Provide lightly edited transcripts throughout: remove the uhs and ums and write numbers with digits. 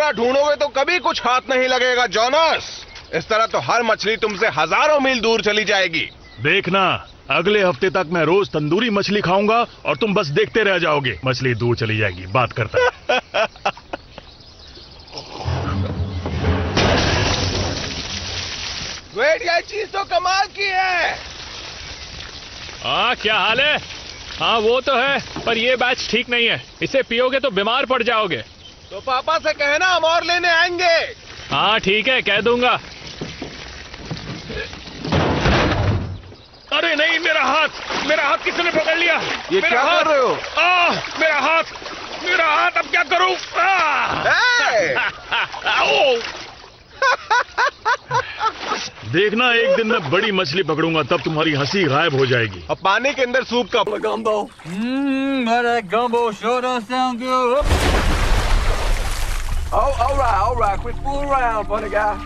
तरह ढूंढोगे तो कभी कुछ हाथ नहीं लगेगा जोनास। इस तरह तो हर मछली तुमसे हजारों मील दूर चली जाएगी। देखना, अगले हफ्ते तक मैं रोज तंदूरी मछली खाऊंगा और तुम बस देखते रह जाओगे। मछली दूर चली जाएगी, बात करता है। वेट, ये चीज तो कमाल की है। क्या हाल है? हाँ वो तो है, पर ये बैच ठीक नहीं है। इसे पियोगे तो बीमार पड़ जाओगे। तो पापा से कहना हम और लेने आएंगे। हाँ ठीक है, कह दूंगा। अरे नहीं, मेरा हाथ किसने पकड़ लिया? ये क्या कर रहे हो? मेरा हाथ अब क्या करूं? देखना, एक दिन मैं बड़ी मछली पकड़ूंगा, तब तुम्हारी हंसी गायब हो जाएगी। अब पानी के अंदर सूप का Gumbo. That gumbo sure does sound good. Oh, all right. Quit fooling around, funny guy.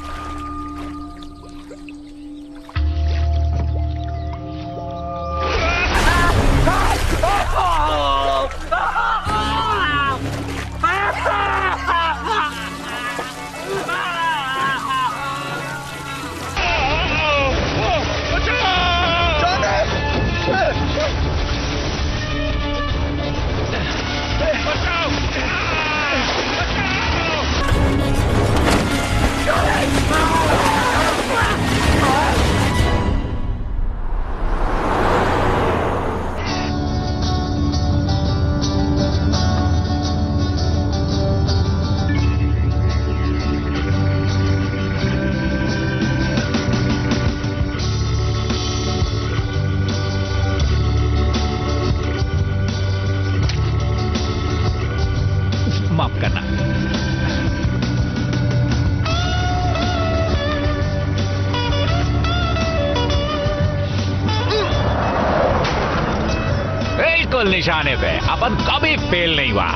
माफ करना। बिल्कुल निशाने पे, अपन कभी फेल नहीं हुआ।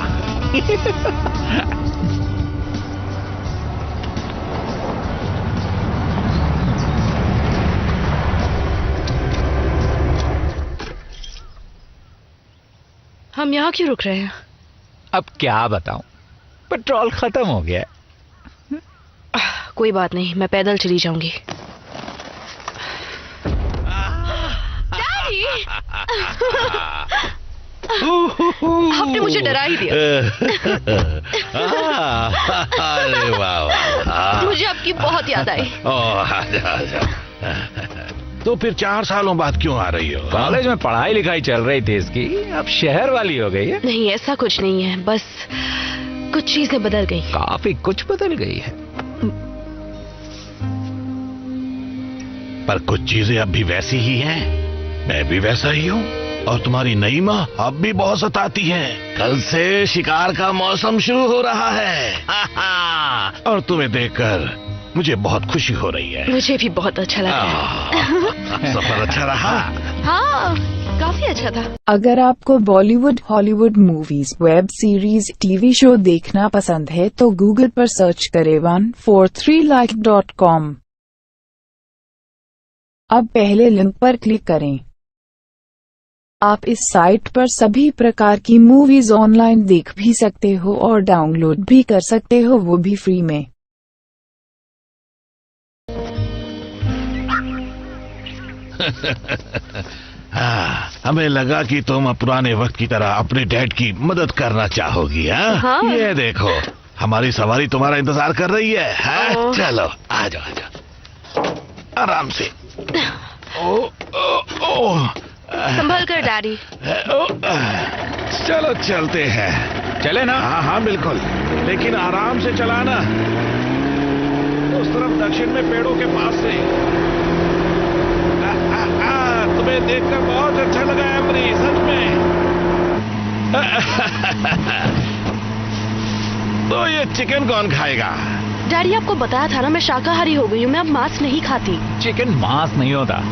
हम यहाँ क्यों रुक रहे हैं? अब क्या बताऊं, पेट्रोल खत्म हो गया है। कोई बात नहीं, मैं पैदल चली जाऊंगी। डैडी! आपने मुझे डरा ही दिया। अरे वाह, मुझे आपकी बहुत याद आई। आजा। तो फिर 4 सालों बाद क्यों आ रही हो? कॉलेज में पढ़ाई लिखाई चल रही थी इसकी, अब शहर वाली हो गई है। नहीं, ऐसा कुछ नहीं है, बस कुछ चीजें बदल गई। काफी कुछ बदल गई है, पर कुछ चीजें अब भी वैसी ही हैं। मैं भी वैसा ही हूँ, और तुम्हारी नई माँ अब भी बहुत सताती है। कल से शिकार का मौसम शुरू हो रहा है। और तुम्हें देखकर मुझे बहुत खुशी हो रही है। मुझे भी बहुत अच्छा लगा। सफर अच्छा रहा? हाँ, काफी अच्छा था। अगर आपको Bollywood, Hollywood movies, web series, TV show देखना पसंद है तो गूगल पर सर्च करें 143like.com। अब पहले लिंक पर क्लिक करें। आप इस साइट पर सभी प्रकार की मूवीज ऑनलाइन देख भी सकते हो और डाउनलोड भी कर सकते हो, वो भी फ्री में। हाँ, हमें लगा कि तुम पुराने वक्त की तरह अपने डैड की मदद करना चाहोगी। हाँ? ये देखो, हमारी सवारी तुम्हारा इंतजार कर रही है। हाँ? चलो आ जाओ, आराम से। संभल कर डैडी। चलो चलते हैं। चले ना? हाँ बिल्कुल, लेकिन आराम से चलाना। उस तरफ दक्षिण में पेड़ों के पास से। तुम्हें देखकर बहुत अच्छा लगा एमरी, सच में। तो ये चिकन कौन खाएगा? डैडी, आपको बताया था ना, मैं शाकाहारी हो गई हूँ, मैं अब मांस नहीं खाती। चिकन मांस नहीं होता।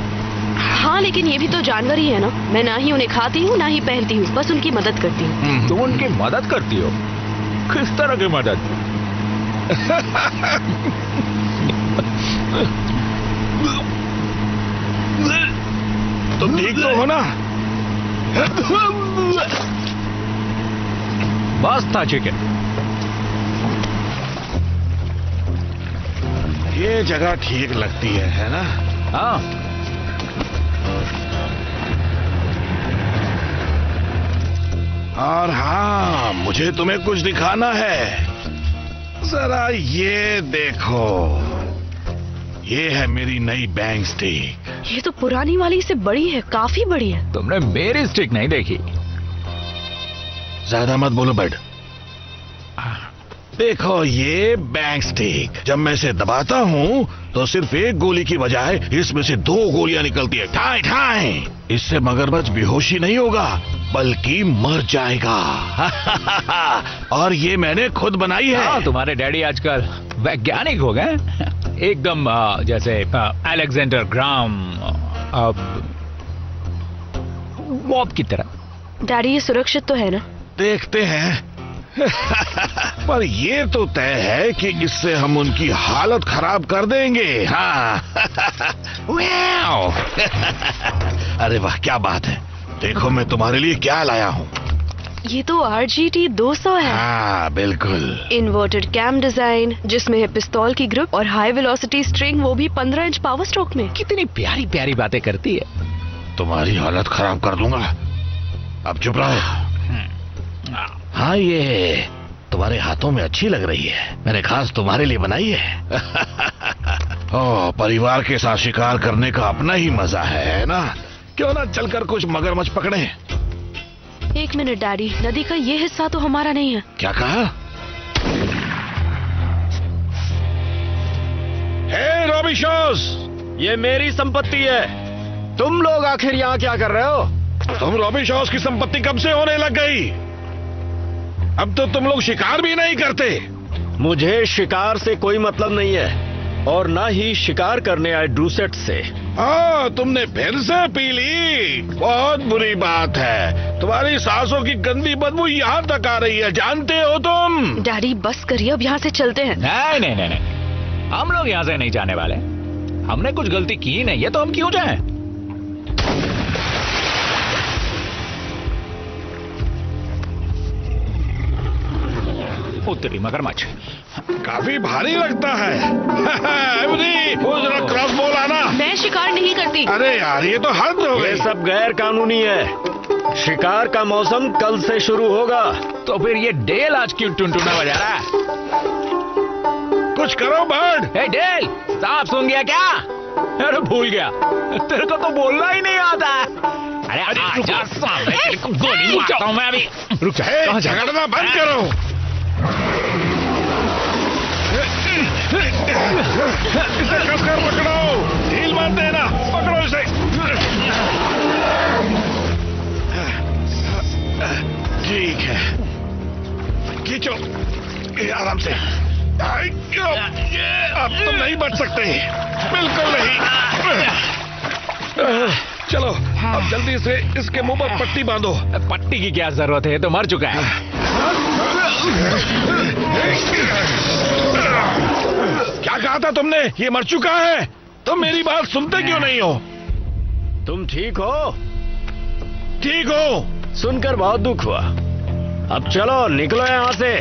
हाँ, लेकिन ये भी तो जानवर ही है ना। मैं ना ही उन्हें खाती हूँ ना ही पहनती हूँ, बस उनकी मदद करती हूँ। तुम उनकी मदद करती हो? किस तरह की मदद? तुम ठीक तो हो ना? बस था चिकन। ये जगह ठीक लगती है ना? हाँ, और हाँ, मुझे तुम्हें कुछ दिखाना है। जरा ये देखो, ये है मेरी नई बैंग स्टिक। ये तो पुरानी वाली से बड़ी है, काफी बड़ी है। तुमने मेरी स्टिक नहीं देखी। ज्यादा मत बोलो बड। देखो ये बैंग स्टिक, जब मैं इसे दबाता हूँ तो सिर्फ एक गोली की बजाय इसमें से 2 गोलियां निकलती है, ठाई ठाई। इससे मगरमच्छ बेहोशी नहीं होगा बल्कि मर जाएगा। और ये मैंने खुद बनाई है। हाँ, तुम्हारे डैडी आजकल वैज्ञानिक हो गए, एकदम जैसे अलेक्जेंडर ग्राम बॉब की तरह। डैडी ये सुरक्षित तो है ना? देखते हैं। पर ये तो तय है कि इससे हम उनकी हालत खराब कर देंगे। हाँ। वाओ। अरे वाह, क्या बात है। देखो मैं तुम्हारे लिए क्या लाया हूँ। ये तो RGT 200 है। हाँ बिल्कुल। इन्वर्टेड कैम डिजाइन, जिसमें है पिस्तौल की ग्रिप और हाई वेलोसिटी स्ट्रिंग, वो भी 15 इंच पावर स्ट्रोक में। कितनी प्यारी प्यारी बातें करती है। तुम्हारी हालत खराब कर दूंगा। अब चुप रहो। हाँ, ये तुम्हारे हाथों में अच्छी लग रही है, मैंने खास तुम्हारे लिए बनाई है। ओह, परिवार के साथ शिकार करने का अपना ही मजा है ना? क्यों ना चलकर कुछ मगरमच्छ पकड़े। 1 मिनट डैडी, नदी का ये हिस्सा तो हमारा नहीं है। क्या कहा? हे रॉबिशोस, ये मेरी संपत्ति है। तुम लोग आखिर यहाँ क्या कर रहे हो? तुम रॉबिशोस की संपत्ति कब से होने लग गई? अब तो तुम लोग शिकार भी नहीं करते। मुझे शिकार से कोई मतलब नहीं है, और ना ही शिकार करने आए ड्रूसेट से। हाँ, तुमने फिर से पी ली। बहुत बुरी बात है। तुम्हारी सांसों की गंदी बदबू यहाँ तक आ रही है, जानते हो तुम? डैडी बस करिए, अब यहाँ से चलते हैं। नहीं नहीं नहीं नहीं, हम लोग यहाँ से नहीं जाने वाले। हमने कुछ गलती की नहीं है तो हम क्यों जाएं? उत्तरी मगरमच्छ काफी भारी लगता है। वो जरा क्रॉस बॉल आना। मैं शिकार नहीं करती। अरे यार, ये तो हद हो ये गई। सब गैर कानूनी है। शिकार का मौसम कल से शुरू होगा। तो फिर ये डेल आज क्यों टुनटुना बजा रहा है? कुछ करो बर्ड। ए डेल, सांप सुन गया क्या? अरे भूल गया, तेरे को तो बोलना ही नहीं आता। अरे आजा सामने, तेरे को गोली मारता हूँ मैं अभी। रुक जा। हे, झगड़ना बंद करो। इसे कसकर पकड़ो, ढील मत देना। पकड़ो इसे। ठीक है, खींचो आराम से। अब तुम नहीं बच सकते, बिल्कुल नहीं। चलो अब जल्दी से इसके मुंह पर पट्टी बांधो। पट्टी की क्या जरूरत है, ये तो मर चुका है। क्या कहा था तुमने? ये मर चुका है। तुम मेरी बात सुनते क्यों नहीं हो? तुम ठीक हो? ठीक हो? सुनकर बहुत दुख हुआ। अब चलो निकलो यहाँ से।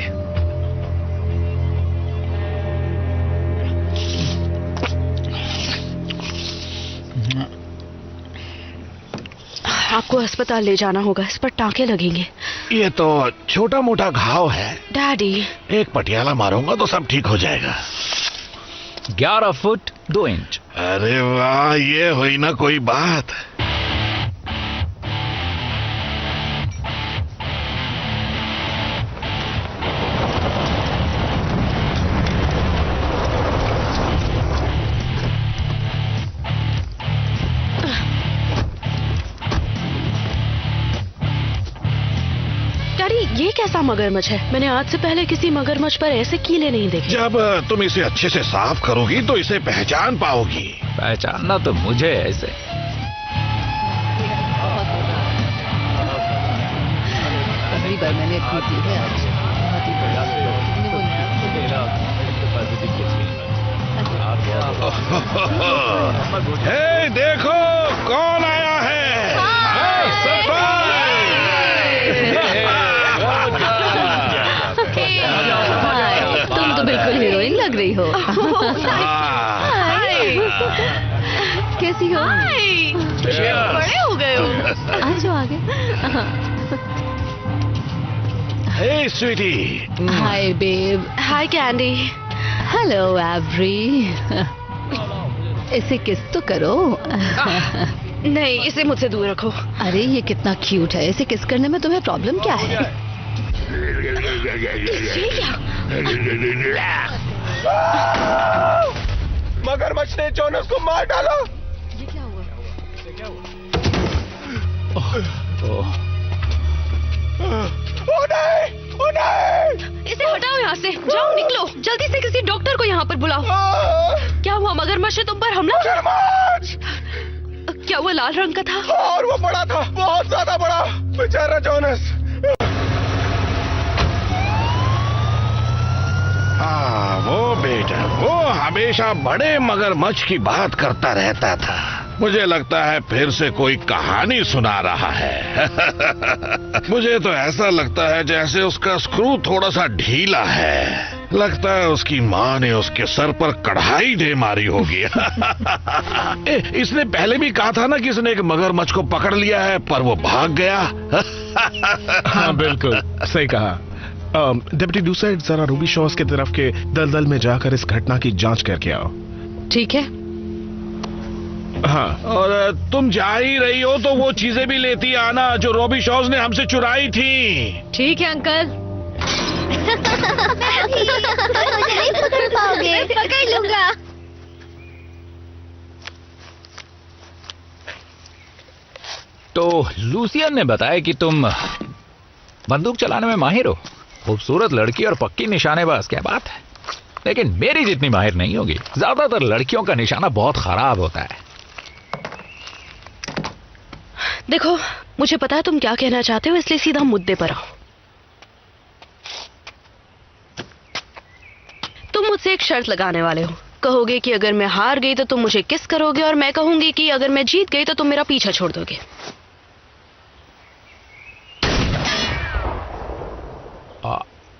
आपको अस्पताल ले जाना होगा, इस पर टांके लगेंगे। ये तो छोटा मोटा घाव है। डैडी, एक पटियाला मारूंगा तो सब ठीक हो जाएगा। 11 फुट 2 इंच। अरे वाह, ये हुई ना कोई बात। डैडी ये कैसा मगरमच्छ है? मैंने आज से पहले किसी मगरमच्छ पर ऐसे कीले नहीं देखे। जब तुम इसे अच्छे से साफ करोगी तो इसे पहचान पाओगी। पहचानना तो मुझे ऐसे। पहली बार मैंने पी है आज। हे, देखो कौन आया है। तुम तो बिल्कुल हीरोइन लग रही हो। हाँ, कैसी हो? हाय, बड़े हो गए हो। आ जाओ आगे। हे स्वीटी। हाय बेब। हाय कैंडी। Hello every. इसे किस तो करो। नहीं, इसे मुझसे दूर रखो। अरे ये कितना क्यूट है, इसे किस करने में तुम्हें प्रॉब्लम क्या है? ये क्या? मगरमच्छ ने जोनस को मार डाला। ये क्या हुआ? ओ नहीं, ओ नहीं। इसे हटाओ यहाँ से। जाओ, निकलो जल्दी से, किसी डॉक्टर को यहाँ पर बुलाओ। क्या हुआ? मगरमच्छ ने तुम पर हमला? मगरमच्छ! क्या वो लाल रंग का था? और वो बड़ा था, बहुत ज्यादा बड़ा। बेचारा जोनस। हाँ, वो बेटा, वो हमेशा बड़े मगरमच्छ की बात करता रहता था। मुझे लगता है फिर से कोई कहानी सुना रहा है। मुझे तो ऐसा लगता है जैसे उसका स्क्रू थोड़ा सा ढीला है। लगता है उसकी माँ ने उसके सर पर कढ़ाई दे मारी होगी। इसने पहले भी कहा था ना कि इसने एक मगरमच्छ को पकड़ लिया है, पर वो भाग गया। हाँ बिल्कुल सही कहा। डिप्टी डूसर, जरा रूबी शॉस की तरफ के दलदल में जाकर इस घटना की जांच करके आओ। ठीक है। हाँ, और तुम जा ही रही हो तो वो चीजें भी लेती आना जो रॉबी शॉज ने हमसे चुराई थी। ठीक है अंकल। मुझे नहीं पकड़ पाओगे। पकड़ लूंगा। तो लूसियन ने बताया कि तुम बंदूक चलाने में माहिर हो। खूबसूरत लड़की और पक्की निशानेबाज, क्या बात है। लेकिन मेरी जितनी माहिर नहीं होगी। ज्यादातर लड़कियों का निशाना बहुत खराब होता है। देखो, मुझे पता है तुम क्या कहना चाहते हो, इसलिए सीधा मुद्दे पर आओ। तुम मुझसे एक शर्त लगाने वाले हो। कहोगे कि अगर मैं हार गई तो तुम मुझे किस करोगे, और मैं कहूंगी कि अगर मैं जीत गई तो तुम मेरा पीछा छोड़ दोगे।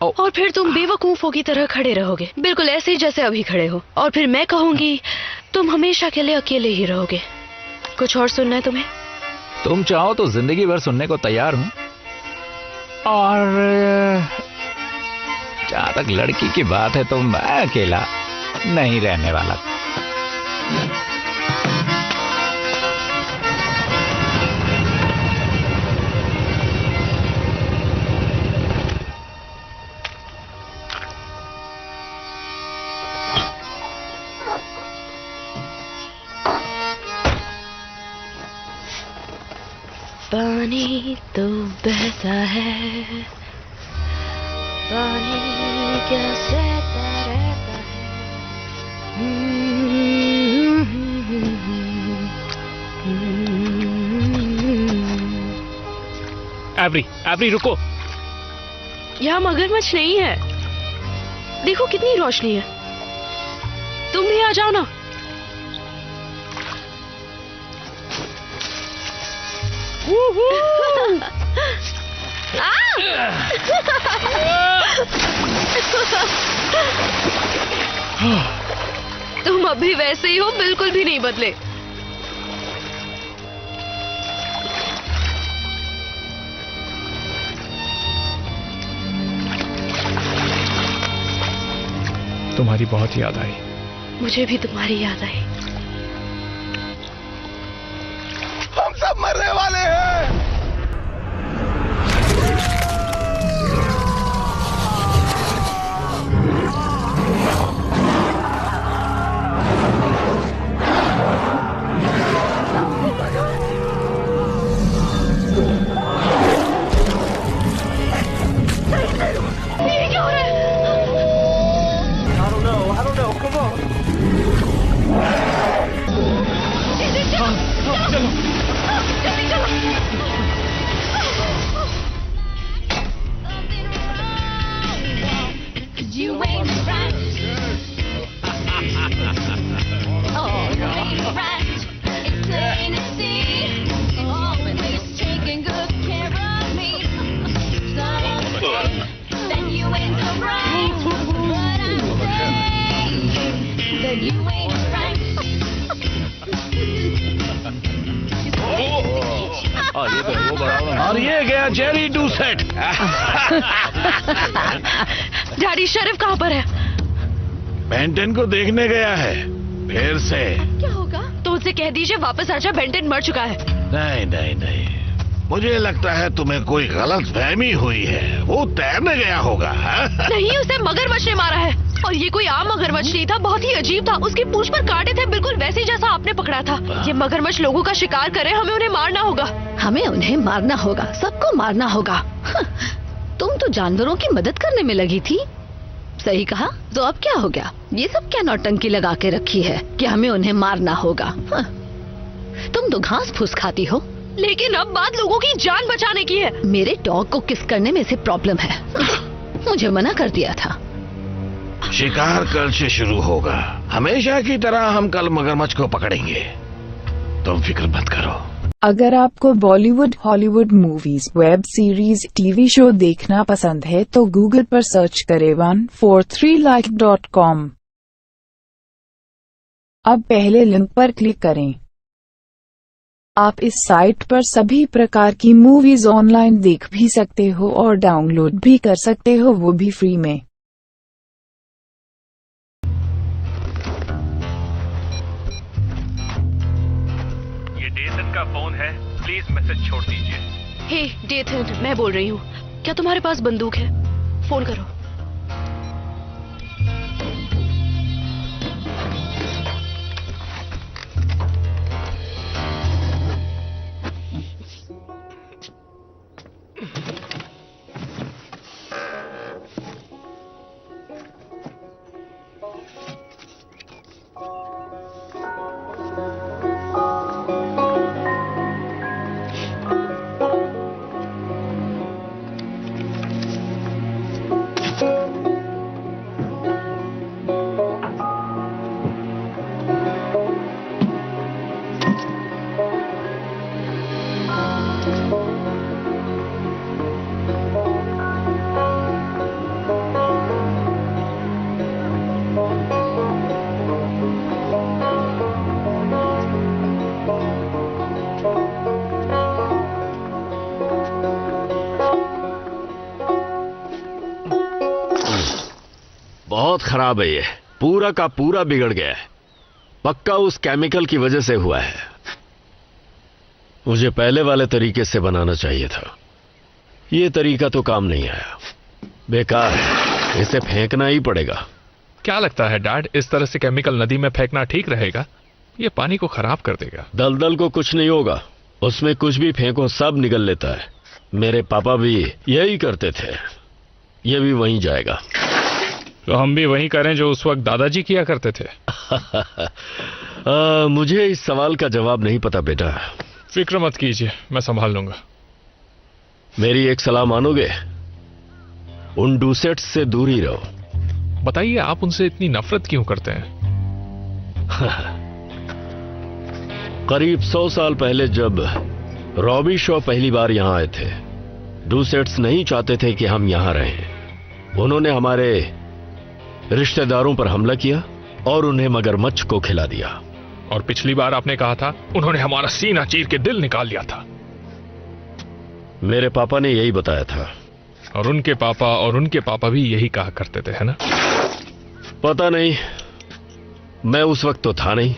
और फिर तुम बेवकूफों की तरह खड़े रहोगे, बिल्कुल ऐसे ही जैसे अभी खड़े हो। और फिर मैं कहूंगी तुम हमेशा के लिए अकेले ही रहोगे। कुछ और सुनना है तुम्हें? तुम चाहो तो जिंदगी भर सुनने को तैयार हूं। और जहां तक लड़की की बात है तो मैं अकेला नहीं रहने वाला। पानी तो बहता है, पानी क्या सहता रहता है। एवरी रुको। यहाँ मगरमच्छ नहीं है। देखो कितनी रोशनी है। तुम भी आ जाओ ना। तुम अभी वैसे ही हो, बिल्कुल भी नहीं बदले। तुम्हारी बहुत याद आई। मुझे भी तुम्हारी याद आई। हम सब मरने वाले हैं। ये क्या हो रहा है? I don't know. Come on. चलो, जल्दी चलो। You ain't right. Oh, you ain't right. It's plain to see. Always taking good care of me. Some of the days that you ain't so right. But I'm saying that you ain't right. ये तो वो बड़ा और ये गया Jerry डूसेट। Daddy शरीफ कहाँ पर है? बेंटन को देखने गया है फिर से। क्या होगा? तो उससे कह दीजिए वापस आजा, बेंटन मर चुका है। नहीं नहीं नहीं, मुझे लगता है तुम्हें कोई गलत फहमी हुई है। वो तैरने गया होगा। नहीं, उसे मगरमच्छ ने मारा है। और ये कोई आम मगरमच्छ नहीं था, बहुत ही अजीब था। उसकी पूंछ पर कांटे थे, बिल्कुल वैसे जैसा आपने पकड़ा था। ये मगरमच्छ लोगों का शिकार करे, हमें उन्हें मारना होगा। हमें उन्हें मारना होगा, सबको मारना होगा। तुम तो जानवरों की मदद करने में लगी थी। सही कहा। तो अब क्या हो गया? ये सब क्या नौटंकी लगा के रखी है कि हमें उन्हें मारना होगा? तुम तो घास फूस खाती हो। लेकिन अब बात लोगों की जान बचाने की है। मेरे डॉग को किस करने में से प्रॉब्लम है। मुझे मना कर दिया था। शिकार कल से शुरू होगा। हमेशा की तरह हम कल मगरमच्छ को पकड़ेंगे। तुम फिक्र मत करो। अगर आपको Bollywood, Hollywood movies, web series, TV show देखना पसंद है तो गूगल पर सर्च करें 143like.com। अब पहले लिंक पर क्लिक करें। आप इस साइट पर सभी प्रकार की मूवीज ऑनलाइन देख भी सकते हो और डाउनलोड भी कर सकते हो, वो भी फ्री में। ये डेसन का फोन है, प्लीज मैसेज छोड़ दीजिए। हे डेथन, मैं बोल रही हूँ। क्या तुम्हारे पास बंदूक है? फोन करो। बहुत खराब है, ये पूरा का पूरा बिगड़ गया है। पक्का उस केमिकल की वजह से हुआ है। मुझे पहले वाले तरीके से बनाना चाहिए था। ये तरीका तो काम नहीं आया, बेकार है। इसे फेंकना ही पड़ेगा। क्या लगता है डैड, इस तरह से केमिकल नदी में फेंकना ठीक रहेगा? ये पानी को खराब कर देगा। दलदल को कुछ नहीं होगा, उसमें कुछ भी फेंको सब निकल लेता है। मेरे पापा भी यही करते थे। ये भी वहीं जाएगा। तो हम भी वही करें जो उस वक्त दादाजी किया करते थे। मुझे इस सवाल का जवाब नहीं पता बेटा। फिक्र मत कीजिए, मैं संभाल लूंगा। मेरी एक सलाह मानोगे? उन डूसेट्स से दूर ही रहो। बताइए, आप उनसे इतनी नफरत क्यों करते हैं? करीब 100 साल पहले जब रॉबी शॉ पहली बार यहां आए थे, डूसेट्स नहीं चाहते थे कि हम यहां रहें। उन्होंने हमारे रिश्तेदारों पर हमला किया और उन्हें मगरमच्छ को खिला दिया। और पिछली बार आपने कहा था उन्होंने हमारा सीना चीर के दिल निकाल लिया था। मेरे पापा ने यही बताया था। और उनके पापा भी यही कहा करते थे, है ना? पता नहीं, मैं उस वक्त तो था नहीं।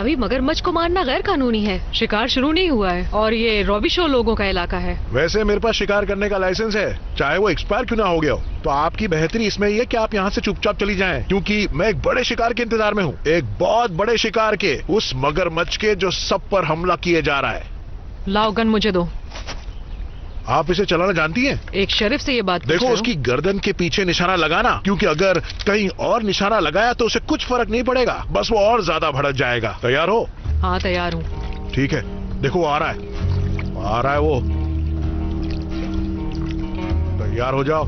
अभी मगरमच्छ को मारना गैर कानूनी है। शिकार शुरू नहीं हुआ है और ये रॉबी शो लोगों का इलाका है। वैसे मेरे पास शिकार करने का लाइसेंस है, चाहे वो एक्सपायर क्यों ना हो गया हो। तो आपकी बेहतरी इसमें ये कि आप यहाँ से चुपचाप चली जाएं, क्योंकि मैं एक बड़े शिकार के इंतजार में हूँ। एक बहुत बड़े शिकार के, उस मगरमच्छ के जो सब पर हमला किए जा रहा है। लाओ गन मुझे दो। आप इसे चलाना जानती हैं? एक शरीफ से ये बात देखो उसकी गर्दन के पीछे निशाना लगाना, क्योंकि अगर कहीं और निशाना लगाया तो उसे कुछ फर्क नहीं पड़ेगा, बस वो और ज्यादा भड़क जाएगा। तैयार हो? हाँ तैयार हूँ। ठीक है, देखो वो आ रहा है वो। तैयार हो जाओ,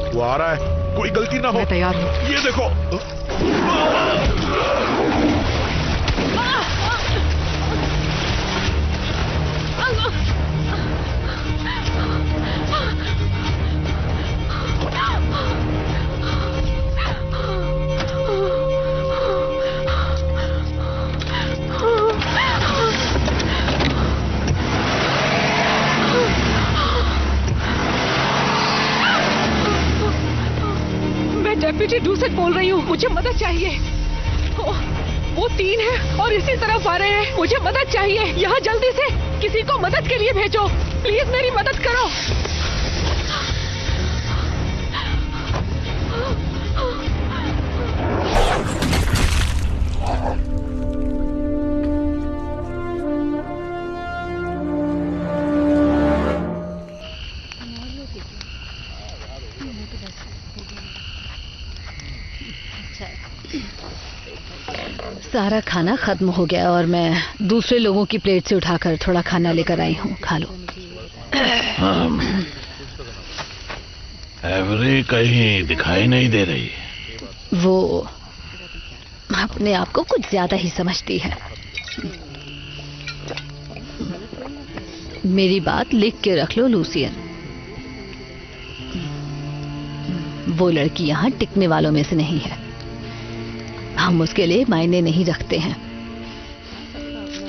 वो आ रहा है, कोई गलती ना हो। मैं तैयार हूँ। ये देखो। डेप्यूटी डू से बोल रही हूँ, मुझे मदद चाहिए। वो 3 है और इसी तरफ आ रहे हैं, मुझे मदद चाहिए। यहाँ जल्दी से किसी को मदद के लिए भेजो, प्लीज मेरी मदद करो। सारा खाना खत्म हो गया और मैं दूसरे लोगों की प्लेट से उठाकर थोड़ा खाना लेकर आई हूँ, खा लो। एवरी कहीं दिखाई नहीं दे रही। वो अपने आप को कुछ ज्यादा ही समझती है। मेरी बात लिख के रख लो लूसियन, वो लड़की यहाँ टिकने वालों में से नहीं है। हम उसके लिए मायने नहीं रखते हैं।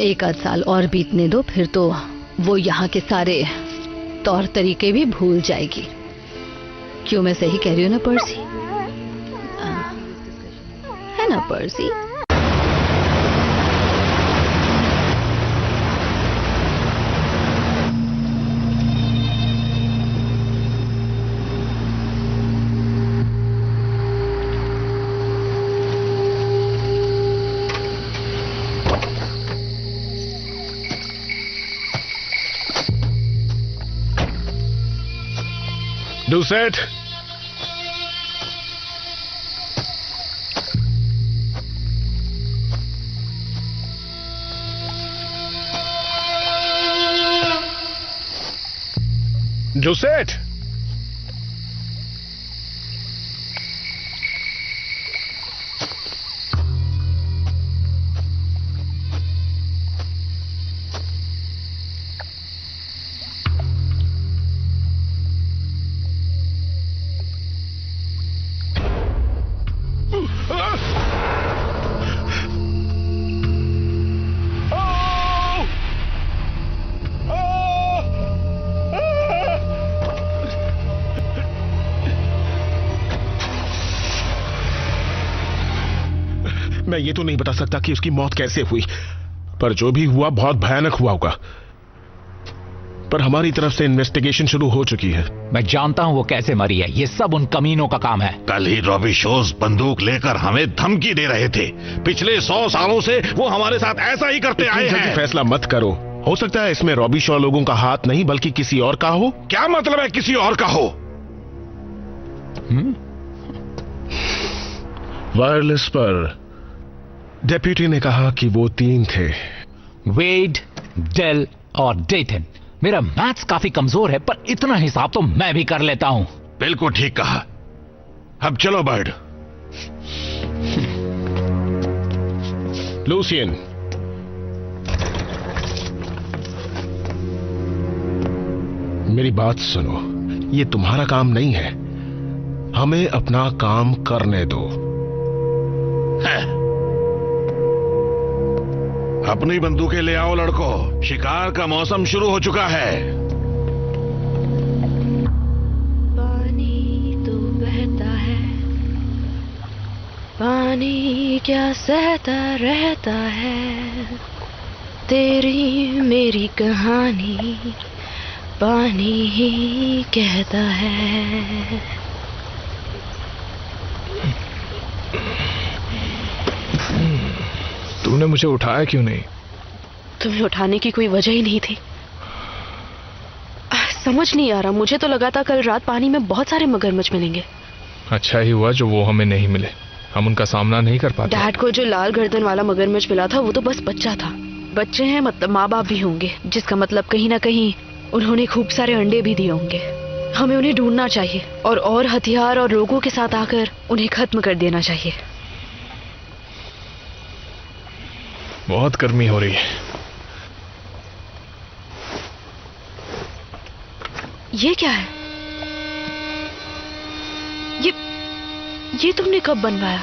1 आध साल और बीतने दो, फिर तो वो यहाँ के सारे तौर तरीके भी भूल जाएगी। क्यों, मैं सही कह रही हूँ ना पर्सी? है ना पर्सी? Doucette, Doucette, मैं ये तो नहीं बता सकता कि उसकी मौत कैसे हुई, पर जो भी हुआ बहुत भयानक हुआ होगा। पर हमारी तरफ से इन्वेस्टिगेशन शुरू हो चुकी है। मैं जानता हूं वो कैसे मरी है, ये सब उन कमीनों का काम है। कल ही रॉबी शोज बंदूक लेकर हमें धमकी दे रहे थे। पिछले 100 सालों से वो हमारे साथ ऐसा ही करते आए हैं। फैसला मत करो, हो सकता है इसमें रॉबी शॉ लोगों का हाथ नहीं बल्कि किसी और का हो। क्या मतलब है किसी और का हो? वायरलेस पर डेप्यूटी ने कहा कि वो 3 थे, वेड, डेल और डेटन। मेरा मैथ्स काफी कमजोर है, पर इतना हिसाब तो मैं भी कर लेता हूं। बिल्कुल ठीक कहा। अब चलो बर्ड। लूसियन, मेरी बात सुनो, ये तुम्हारा काम नहीं है, हमें अपना काम करने दो। है। अपनी बंदूकें ले आओ लड़कों, शिकार का मौसम शुरू हो चुका है। पानी तो बहता है, पानी क्या सहता रहता है, तेरी मेरी कहानी पानी ही कहता है। तूने मुझे उठाया क्यों नहीं? तुम्हें उठाने की कोई वजह ही नहीं थी। समझ नहीं आ रहा, मुझे तो लगा था कल रात पानी में बहुत सारे मगरमच्छ मिलेंगे। अच्छा ही हुआ जो वो हमें नहीं मिले, हम उनका सामना नहीं कर पाते। डैड को जो लाल गर्दन वाला मगरमच्छ मिला था वो तो बस बच्चा था। बच्चे हैं मतलब माँ बाप भी होंगे, जिसका मतलब कहीं ना कहीं उन्होंने खूब सारे अंडे भी दिए होंगे। हमें उन्हें ढूंढना चाहिए और हथियार और लोगों के साथ आकर उन्हें खत्म कर देना चाहिए। बहुत गर्मी हो रही है। ये क्या है? ये तुमने कब बनवाया?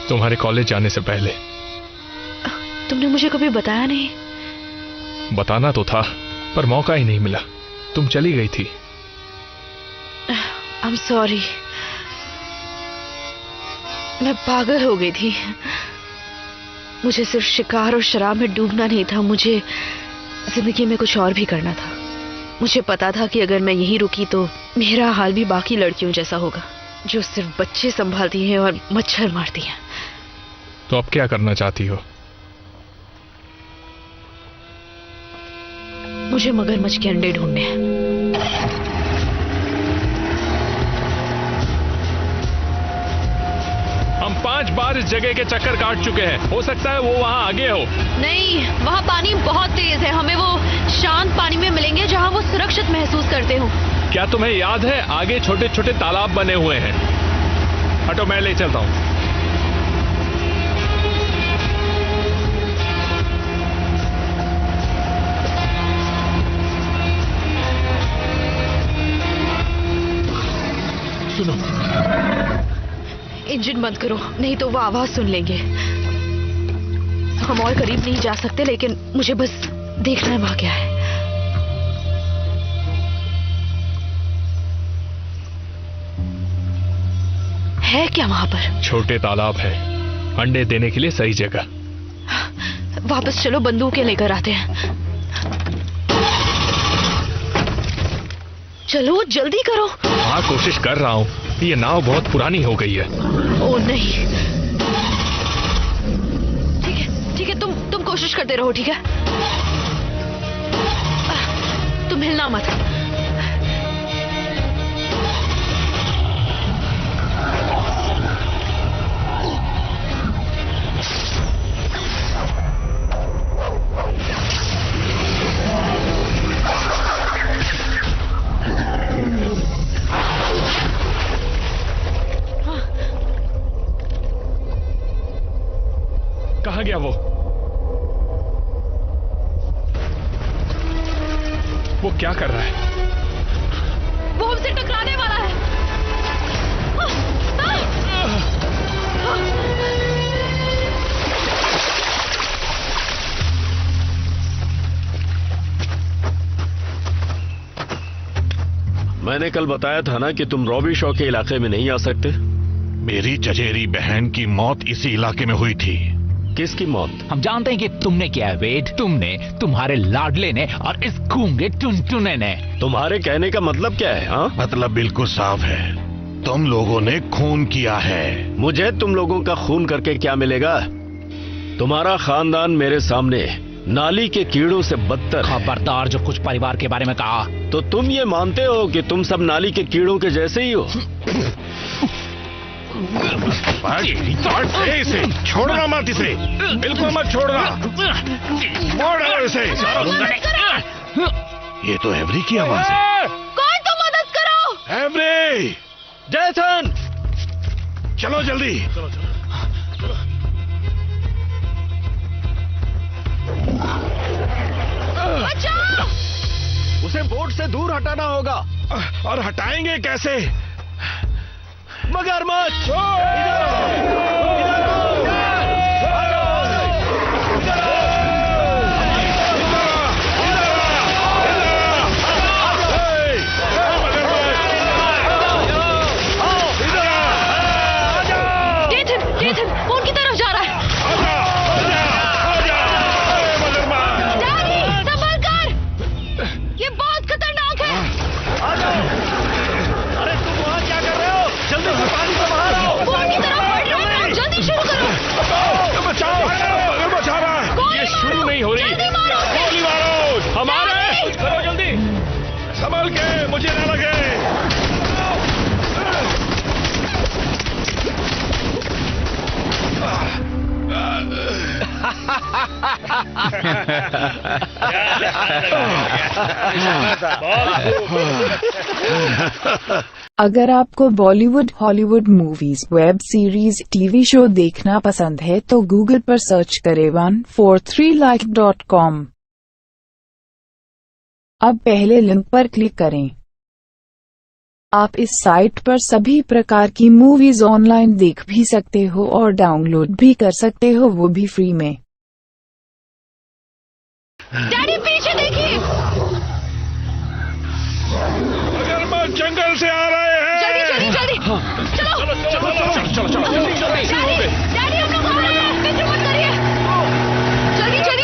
तुम्हारे कॉलेज जाने से पहले। तुमने मुझे कभी बताया नहीं। बताना तो था पर मौका ही नहीं मिला, तुम चली गई थी। I'm sorry, मैं पागल हो गई थी। मुझे सिर्फ शिकार और शराब में डूबना नहीं था, मुझे जिंदगी में कुछ और भी करना था। मुझे पता था कि अगर मैं यहीं रुकी तो मेरा हाल भी बाकी लड़कियों जैसा होगा जो सिर्फ बच्चे संभालती हैं और मच्छर मारती हैं। तो अब क्या करना चाहती हो? मुझे मगरमच्छ के अंडे ढूंढने हैं। हम 5 बार इस जगह के चक्कर काट चुके हैं, हो सकता है वो वहाँ आगे हो। नहीं, वहाँ पानी बहुत तेज है, हमें वो शांत पानी में मिलेंगे जहाँ वो सुरक्षित महसूस करते हो। क्या तुम्हें याद है आगे छोटे छोटे तालाब बने हुए हैं? हटो, मैं ले चलता हूँ। सुनो, इंजन बंद करो, नहीं तो वो आवाज सुन लेंगे। हम और करीब नहीं जा सकते, लेकिन मुझे बस देखना है वहां क्या है। है क्या वहां पर? छोटे तालाब है, अंडे देने के लिए सही जगह। वापस चलो, बंदूकें लेकर आते हैं। चलो जल्दी करो। हाँ, कोशिश कर रहा हूँ। ये नाव बहुत पुरानी हो गई है। ओ नहीं, ठीक है, तुम कोशिश करते रहो, ठीक है? तुम हिलना मत। कहाँ गया वो? वो क्या कर रहा है? वो हमसे टकराने वाला है। मैंने कल बताया था ना कि तुम रॉबी शॉ के इलाके में नहीं आ सकते। मेरी चचेरी बहन की मौत इसी इलाके में हुई थी। किसकी मौत? हम जानते हैं कि तुमने किया है वेड, तुमने, तुम्हारे लाडले ने और इस गूंगे टुनटुने ने। तुम्हारे कहने का मतलब क्या है? हाँ, मतलब बिल्कुल साफ है, तुम लोगों ने खून किया है। मुझे तुम लोगों का खून करके क्या मिलेगा? तुम्हारा खानदान मेरे सामने नाली के कीड़ों से बदतर। खबरदार जो कुछ परिवार के बारे में कहा। तो तुम ये मानते हो कि तुम सब नाली के कीड़ों के जैसे ही हो? इसे छोड़ना मत, इसे बिल्कुल मत छोड़ना, मोड़ डालो इसे। ये तो एवरी की आवाज है। कोई तो मदद करो। एवरी, जैसन, चलो जल्दी। बचाओ! उसे बोट से दूर हटाना होगा। और हटाएंगे कैसे? मगरमच्छ! डेथन, वो उनकी तरफ जा रहा है। डैडी, संभल कर! ये बहुत खतरनाक है। अरे तुम वहाँ क्या कर रहे हो? जल्दी से पानी से बाहर आओ। वो उनकी तरफ बढ़ रहा है, जल्दी शुरू करो। बचाओ, मगरमच्छ आ रहा है। ये शुरू नहीं हो रही। जल्दी मारो। गोली मारो, हमारे। करो जल्दी। संभल के, मुझे ना लगे। अगर आपको Bollywood, Hollywood movies, web series, TV show देखना पसंद है तो गूगल पर सर्च करें 143like.com। अब पहले लिंक पर क्लिक करें। आप इस साइट पर सभी प्रकार की मूवीज ऑनलाइन देख भी सकते हो और डाउनलोड भी कर सकते हो, वो भी फ्री में। डैडी पीछे देखिए, मगरमच्छ जंगल से आ रहे हैं। जल्दी जल्दी जल्दी, चलो चलो चलो चलो चलो। डैडी हम लोग आ रहे हैं, फिक्र मत करिए, जल्दी जल्दी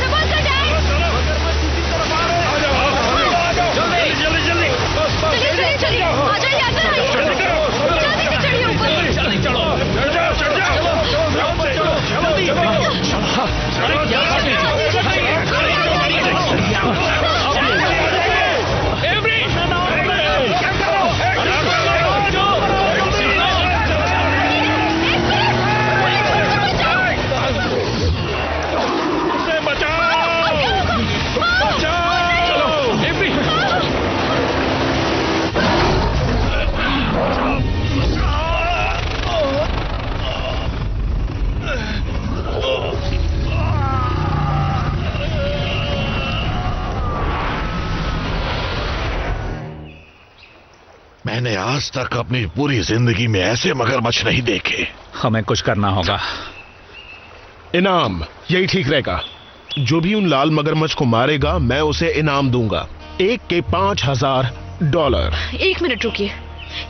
संभल कर डैड, चलिए चलिए आ जाइए, अंदर आइए, जल्दी से चढ़िए ऊपर। मैंने आज तक अपनी पूरी जिंदगी में ऐसे मगरमच्छ नहीं देखे। हमें कुछ करना होगा। इनाम यही ठीक रहेगा। जो भी उन लाल मगरमच्छ को मारेगा मैं उसे इनाम दूंगा, एक के $5000। 1 मिनट रुकिए,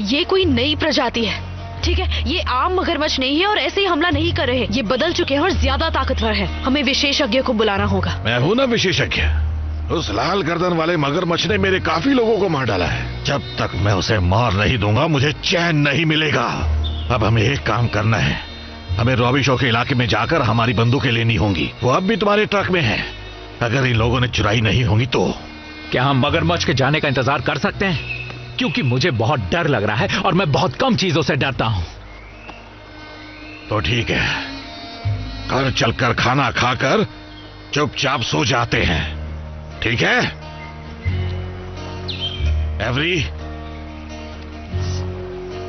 ये कोई नई प्रजाति है, ठीक है? ये आम मगरमच्छ नहीं है और ऐसे ही हमला नहीं कर रहे। ये बदल चुके हैं और ज्यादा ताकतवर है। हमें विशेषज्ञ को बुलाना होगा। मैं हूं ना विशेषज्ञ। उस लाल गर्दन वाले मगरमच्छ ने मेरे काफी लोगों को मार डाला है। जब तक मैं उसे मार नहीं दूंगा मुझे चैन नहीं मिलेगा। अब हमें एक काम करना है, हमें रॉबी शो के इलाके में जाकर हमारी बंदूकें लेनी होंगी। वो अब भी तुम्हारे ट्रक में है। अगर इन लोगों ने चुराई नहीं होंगी तो क्या हम मगरमच्छ के जाने का इंतजार कर सकते हैं? क्योंकि मुझे बहुत डर लग रहा है और मैं बहुत कम चीजों से डरता हूं। तो ठीक है, घर चलकर खाना खाकर चुपचाप सो जाते हैं, ठीक है? एवरी,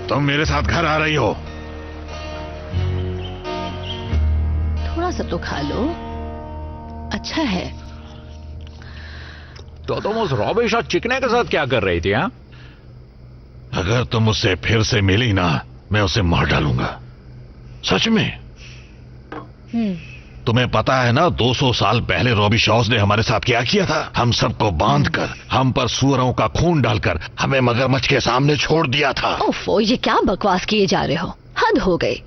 तुम मेरे साथ घर आ रही हो? थोड़ा सा तो खा लो, अच्छा है। तो तुम उस रॉबी शॉ चिकने के साथ क्या कर रही थी? हाँ, अगर तुम उससे फिर से मिली ना, मैं उसे मार डालूंगा, सच में। तुम्हें पता है ना 200 साल पहले रॉबी शॉज ने हमारे साथ क्या किया था? हम सबको बांधकर, हम पर सूअरों का खून डालकर हमें मगरमच्छ के सामने छोड़ दिया था। ओफो, ये क्या बकवास किए जा रहे हो? हद हो गई।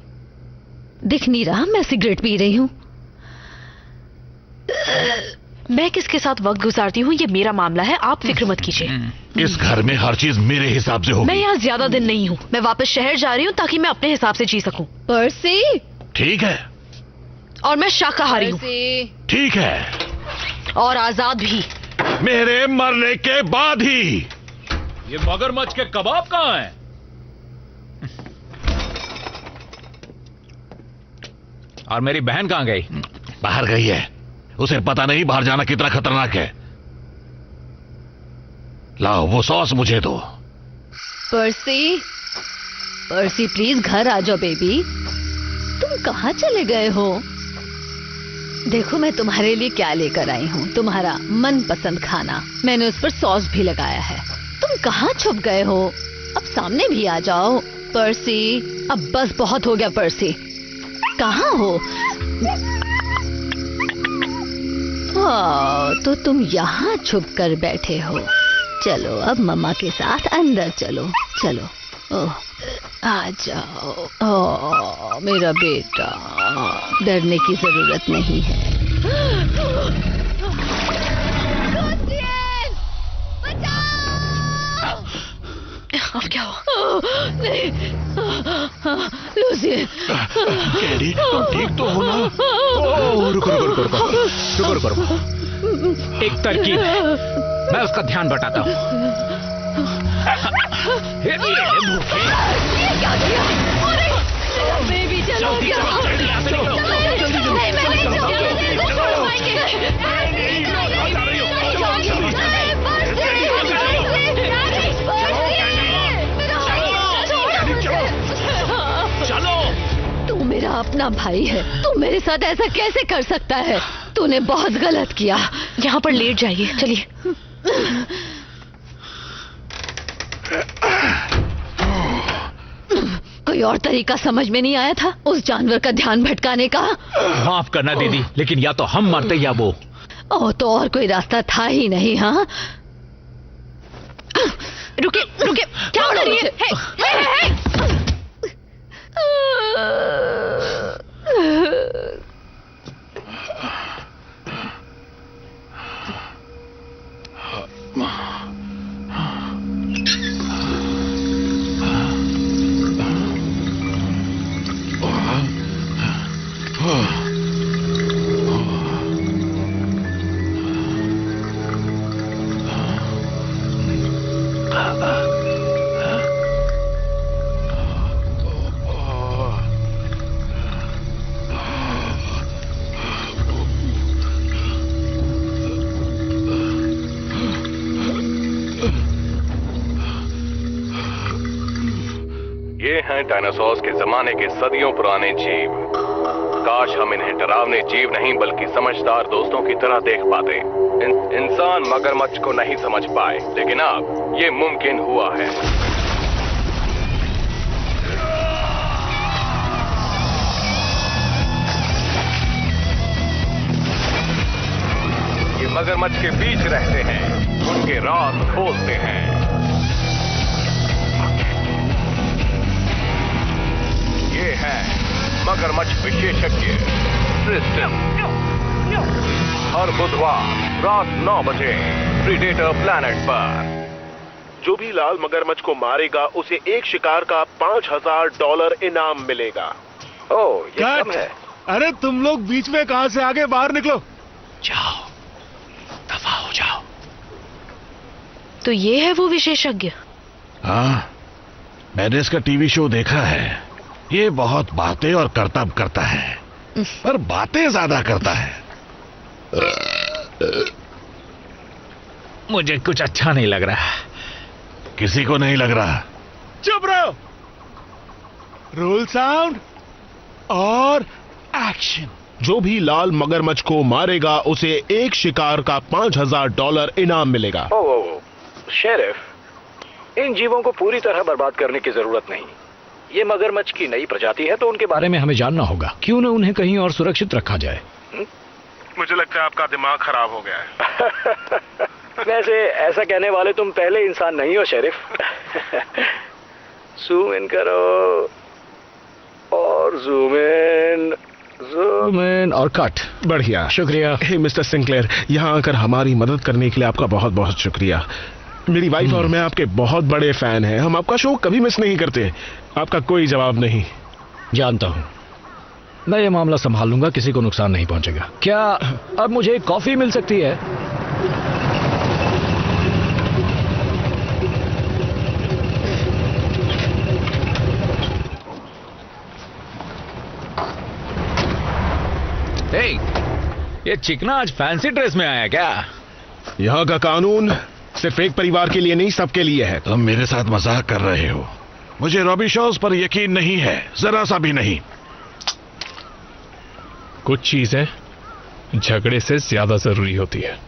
दिख नहीं रहा मैं सिगरेट पी रही हूँ। मैं किसके साथ वक्त गुजारती हूँ ये मेरा मामला है, आप फिक्र मत कीजिए। इस घर में हर चीज मेरे हिसाब से होगी। मैं यहाँ ज्यादा दिन नहीं हूँ, मैं वापस शहर जा रही हूँ ताकि मैं अपने हिसाब से जी सकूँ। पर्सी, ठीक है। और मैं शाकाहारी हूँ। ठीक है। और आजाद भी। मेरे मरने के बाद ही। ये मगरमच्छ के कबाब कहाँ हैं? और मेरी बहन कहाँ गई? बाहर गई है, उसे पता नहीं बाहर जाना कितना खतरनाक है। लाओ वो सॉस मुझे दो। पर्सी, पर्सी प्लीज घर आ जाओ बेबी। तुम कहाँ चले गए हो? देखो मैं तुम्हारे लिए क्या लेकर आई हूँ, तुम्हारा मनपसंद खाना। मैंने उस पर सॉस भी लगाया है। तुम कहाँ छुप गए हो? अब सामने भी आ जाओ। पर्सी, अब बस बहुत हो गया। पर्सी कहाँ हो? तो तुम यहाँ छुप कर बैठे हो। चलो अब मम्मा के साथ अंदर चलो। चलो, ओह आ जाओ। ओह मेरा बेटा, डरने की जरूरत नहीं है। अब क्या हो? नहीं, लूसियन। कैडी, तुम ठीक तो हो ना? रुको रुको रुको रुको रुको रुको रुको। एक तरकीब है, मैं उसका ध्यान बटाता हूँ। ये क्या किया? अरे, मेरा बेबी चलो गया। नहीं, मैं नहीं जाऊंगी। चलो, तू मेरा अपना भाई है, तू मेरे साथ ऐसा कैसे कर सकता है? तूने बहुत गलत किया। यहाँ पर लेट जाइए, चलिए। कोई और तरीका समझ में नहीं आया था उस जानवर का ध्यान भटकाने का? माफ करना दीदी, लेकिन या तो हम मरते या वो। ओह, तो और कोई रास्ता था ही नहीं। हाँ, रुके रुके, क्या कर रही है? ये हैं डायनासोर्स के जमाने के सदियों पुराने जीव। काश हम इन्हें डरावने जीव नहीं बल्कि समझदार दोस्तों की तरह देख पाते। इंसान मगरमच्छ को नहीं समझ पाए, लेकिन अब ये मुमकिन हुआ है। ये मगरमच्छ के बीच रहते हैं, उनके राज खोलते हैं। ये है मगरमच्छ विशेषज्ञ सिस्टम। हर बुधवार रात 9 बजे प्रीडेटर प्लैनेट पर। जो भी लाल मगरमच्छ को मारेगा उसे एक शिकार का $5000 इनाम मिलेगा। ओह, ये कम है। अरे तुम लोग बीच में कहां से आगे, बाहर निकलो। जाओ, दफा हो जाओ। तो ये है वो विशेषज्ञ? हाँ, मैंने इसका टीवी शो देखा है। ये बहुत बातें और करतब करता है, पर बातें ज्यादा करता है। मुझे कुछ अच्छा नहीं लग रहा। किसी को नहीं लग रहा। चुप रहो। रोल साउंड और एक्शन। जो भी लाल मगरमच्छ को मारेगा उसे एक शिकार का $5000 इनाम मिलेगा। ओह, शेरिफ, इन जीवों को पूरी तरह बर्बाद करने की जरूरत नहीं। ये मगरमच्छ की नई प्रजाति है, तो उनके बारे में हमें जानना होगा। क्यों न उन्हें कहीं और सुरक्षित रखा जाए? मुझे लगता है आपका दिमाग खराब हो गया है। वैसे ऐसा कहने वाले तुम पहले इंसान नहीं हो शेरिफ। जूम इन करो और जूम इन और कट। बढ़िया, शुक्रिया। हे मिस्टर सिंक्लेयर, यहाँ आकर हमारी मदद करने के लिए आपका बहुत बहुत शुक्रिया। मेरी वाइफ और मैं आपके बहुत बड़े फैन हैं। हम आपका शो कभी मिस नहीं करते। आपका कोई जवाब नहीं। जानता हूँ, मैं ये मामला संभाल लूंगा, किसी को नुकसान नहीं पहुंचेगा। क्या अब मुझे कॉफी मिल सकती है? ये चिकना आज फैंसी ड्रेस में आया क्या? यहाँ का कानून सिर्फ एक परिवार के लिए नहीं, सबके लिए है। तुम मेरे साथ मजाक कर रहे हो। मुझे रॉबी शॉज पर यकीन नहीं है, जरा सा भी नहीं। कुछ चीजें झगड़े से ज्यादा जरूरी होती है।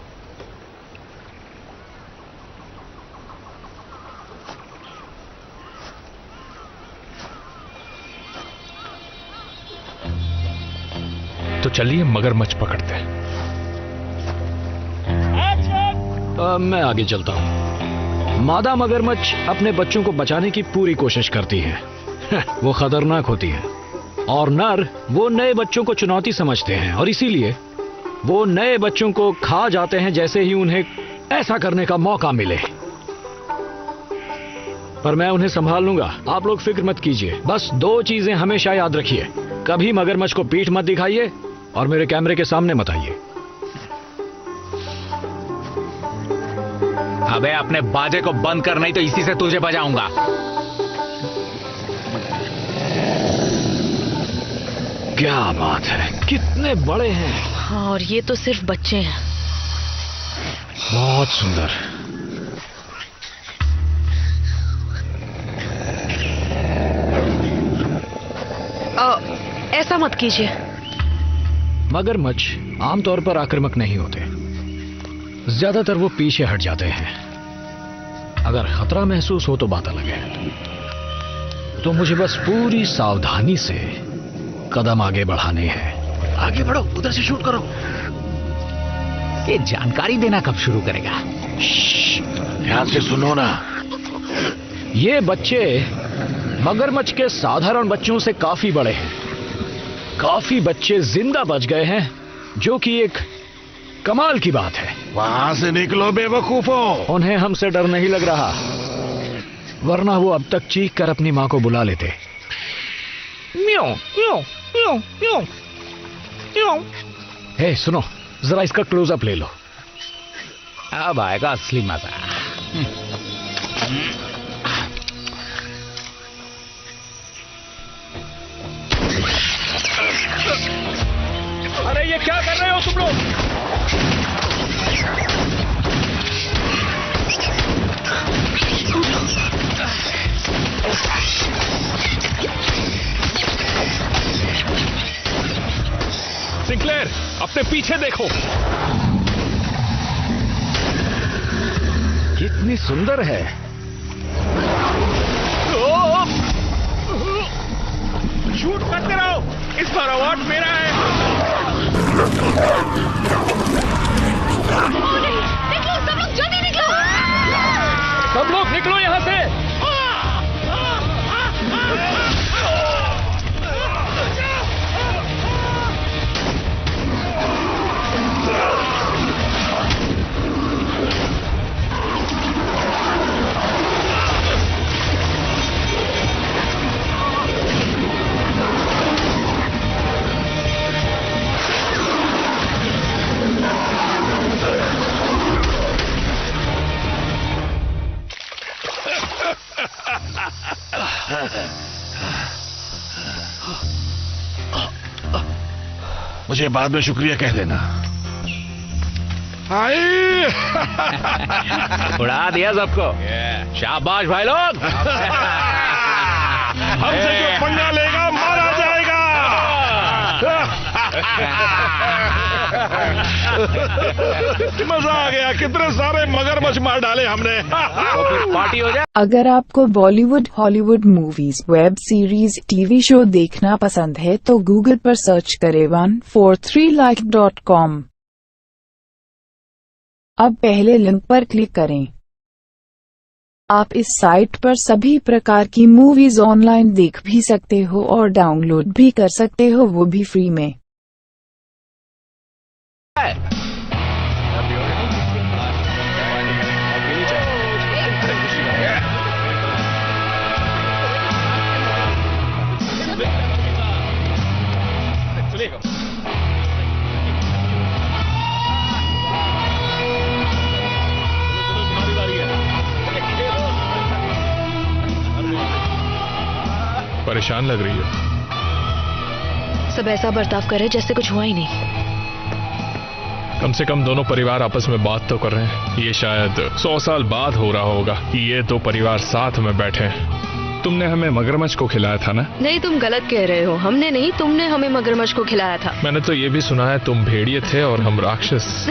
तो चलिए मगरमच्छ पकड़ते हैं। मैं आगे चलता हूँ। मादा मगरमच्छ अपने बच्चों को बचाने की पूरी कोशिश करती है। वो खतरनाक होती है और नर वो नए बच्चों को चुनौती समझते हैं और इसीलिए वो नए बच्चों को खा जाते हैं जैसे ही उन्हें ऐसा करने का मौका मिले। पर मैं उन्हें संभाल लूंगा, आप लोग फिक्र मत कीजिए। बस 2 चीजें हमेशा याद रखिए, कभी मगरमच्छ को पीठ मत दिखाइए और मेरे कैमरे के सामने मत आइए। अबे अपने बाजे को बंद कर, नहीं तो इसी से तुझे बजाऊंगा। क्या बात है, कितने बड़े हैं। हाँ, और ये तो सिर्फ बच्चे हैं। बहुत सुंदर। ऐसा मत कीजिए। मगरमच्छ आमतौर पर आक्रामक नहीं होते, ज्यादातर वो पीछे हट जाते हैं। अगर खतरा महसूस हो तो बात अलग है। तो मुझे बस पूरी सावधानी से कदम आगे बढ़ाने हैं। आगे बढ़ो, उधर से शूट करो। ये जानकारी देना कब शुरू करेगा? ध्यान से सुनो ना। ये बच्चे मगरमच्छ के साधारण बच्चों से काफी बड़े हैं। काफी बच्चे जिंदा बच गए हैं, जो कि एक कमाल की बात है। वहां से निकलो बेवकूफों। उन्हें हमसे डर नहीं लग रहा, वरना वो अब तक चीख कर अपनी मां को बुला लेते। म्याऊ म्याऊ म्याऊ म्याऊ म्याऊ। हे सुनो, जरा इसका क्लोजअप ले लो। अब आएगा असली मजा। अरे ये क्या कर रहे हो तुम लोग? सिंक्लेयर, अपने पीछे देखो। कितनी सुंदर है। शूट करते रहो, इस बार अवार्ड मेरा है। निकलो सब लोग, जल्दी निकलो। सब लोग निकलो यहां से। मुझे बाद में शुक्रिया कह देना। उड़ा दिया सबको। शाबाश भाई लोग। हमसे जो पंगा लेगा मारा जाएगा। मजा आ गया, कितने सारे मगरमच्छ मार डाले हमने। तो फिर पार्टी हो जाए। अगर आपको Bollywood, Hollywood movies, web series, TV show देखना पसंद है तो गूगल पर सर्च करें 143like.com। अब पहले लिंक पर क्लिक करें। आप इस साइट पर सभी प्रकार की मूवीज ऑनलाइन देख भी सकते हो और डाउनलोड भी कर सकते हो, वो भी फ्री में। परेशान लग रही है। सब ऐसा बर्ताव करे जैसे कुछ हुआ ही नहीं। कम से कम दोनों परिवार आपस में बात तो कर रहे हैं। ये शायद 100 साल बाद हो रहा होगा कि ये दो परिवार साथ में बैठे हैं। तुमने हमें मगरमच्छ को खिलाया था ना? नहीं, तुम गलत कह रहे हो। हमने नहीं, तुमने हमें मगरमच्छ को खिलाया था। मैंने तो ये भी सुना है तुम भेड़िए थे और हम राक्षस।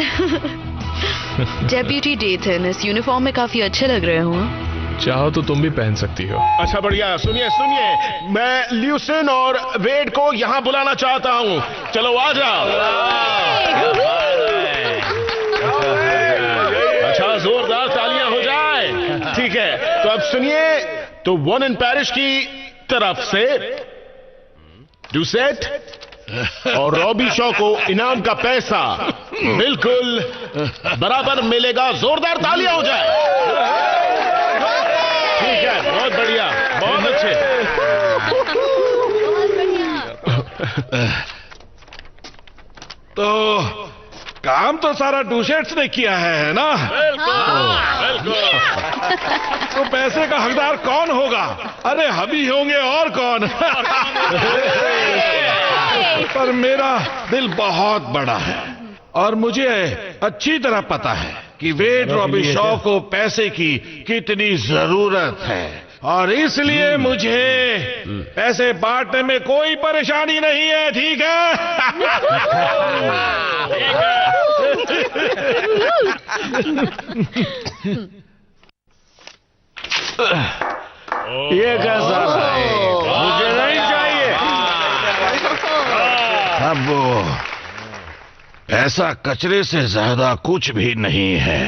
डेप्यूटी डेथन, इस यूनिफॉर्म में काफी अच्छे लग रहे हो। चाहो तो तुम भी पहन सकती हो। अच्छा बढ़िया, सुनिए सुनिए, मैं ल्यूसिन और वेड को यहाँ बुलाना चाहता हूँ। चलो आ जाओ। अच्छा, जोरदार तालियां हो जाए। ठीक है, तो अब सुनिए, तो वन इन पेरिस की तरफ से डुसेट और रॉबी शॉ को इनाम का पैसा बिल्कुल बराबर मिलेगा। जोरदार तालियां हो जाए। ठीक है, बहुत बढ़िया, बहुत अच्छे। काम तो सारा डूशेट्स ने किया है ना? तो पैसे का हकदार कौन होगा? अरे हम ही होंगे और कौन? पर मेरा दिल बहुत बड़ा है और मुझे अच्छी तरह पता है कि वेड रॉबी शॉ को पैसे की कितनी जरूरत है और इसलिए मुझे पैसे बांटने में कोई परेशानी नहीं है, ठीक है? ये कैसा है? मुझे नहीं चाहिए। अब वो ऐसा कचरे से ज्यादा कुछ भी नहीं है,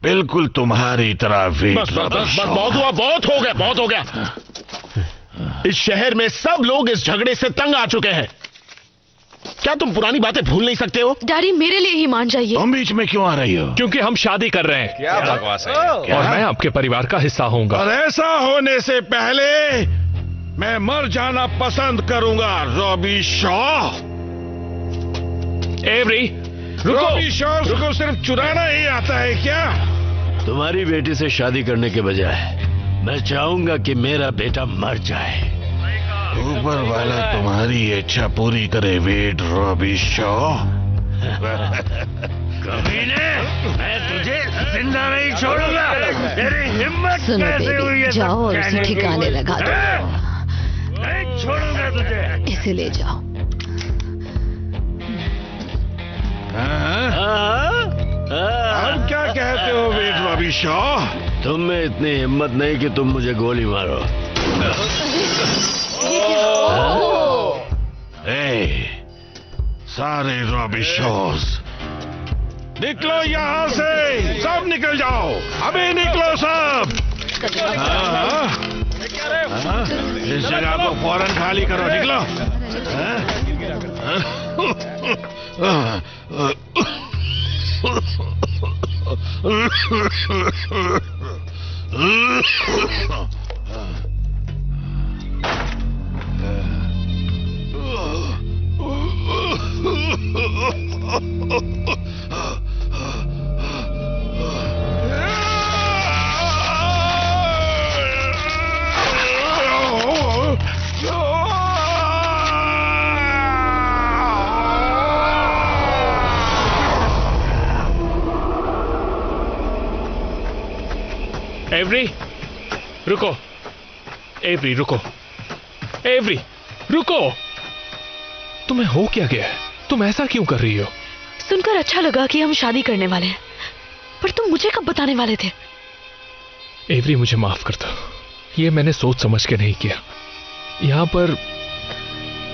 बिल्कुल तुम्हारी तरह वेट। बस बहुत हुआ, बहुत हो गया। इस शहर में सब लोग इस झगड़े से तंग आ चुके हैं। क्या तुम पुरानी बातें भूल नहीं सकते हो? डैडी मेरे लिए ही मान जाइए। तुम बीच में क्यों आ रही हो? क्योंकि हम शादी कर रहे हैं। क्या बकवास है? और मैं आपके परिवार का हिस्सा होऊंगा। और ऐसा होने से पहले मैं मर जाना पसंद करूंगा Robbie Shaw. Every Robbie Shaw को सिर्फ चुराना ही आता है क्या? तुम्हारी बेटी से शादी करने के बजाय मैं चाहूंगा कि मेरा बेटा मर जाए। ऊपर वाला तुम्हारी इच्छा पूरी करे वेड रॉबी शॉ। कमीने, मैं तुझे जिंदा नहीं छोड़ूंगा। तेरी हिम्मत सुनो कैसे हुई बेबी, है? जाओ और उसे ठिकाने लगा दो। नहीं छोड़ूंगा तुझे। इसे ले जाओ। अब क्या कहते हो वेड रॉबी शॉ? तुम में इतनी हिम्मत नहीं कि तुम मुझे गोली मारो। सारे रॉबी शॉज निकलो यहाँ से, सब निकल जाओ, अभी निकलो सब। इस जगह को फौरन खाली करो, निकलो। एवरी रुको, एवरी रुको, एवरी रुको। तुम्हें हो क्या गया है? तुम ऐसा क्यों कर रही हो? सुनकर अच्छा लगा कि हम शादी करने वाले हैं, पर तुम मुझे कब बताने वाले थे? एवरी मुझे माफ कर दो, ये मैंने सोच समझ के नहीं किया। यहां पर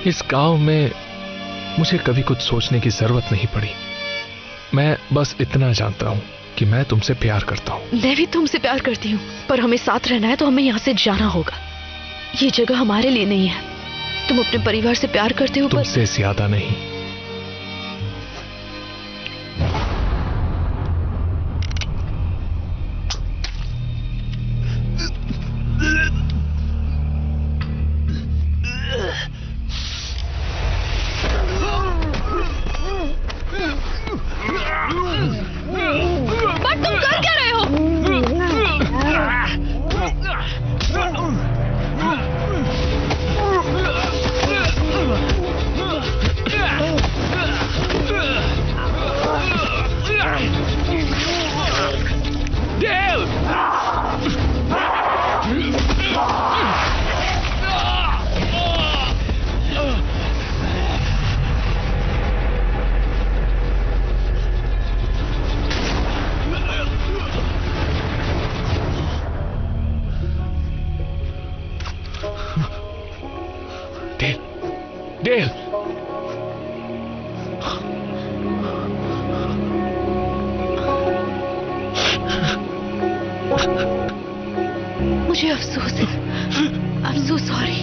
इस गांव में मुझे कभी कुछ सोचने की जरूरत नहीं पड़ी। मैं बस इतना जानता हूं कि मैं तुमसे प्यार करता हूं। मैं भी तुमसे प्यार करती हूँ, पर हमें साथ रहना है तो हमें यहाँ से जाना होगा। ये जगह हमारे लिए नहीं है। तुम अपने परिवार से प्यार करते हो, तुमसे ज्यादा नहीं। बट तुम कर क्या रहे हो? डेल, मुझे अफसोस है। I am so sorry.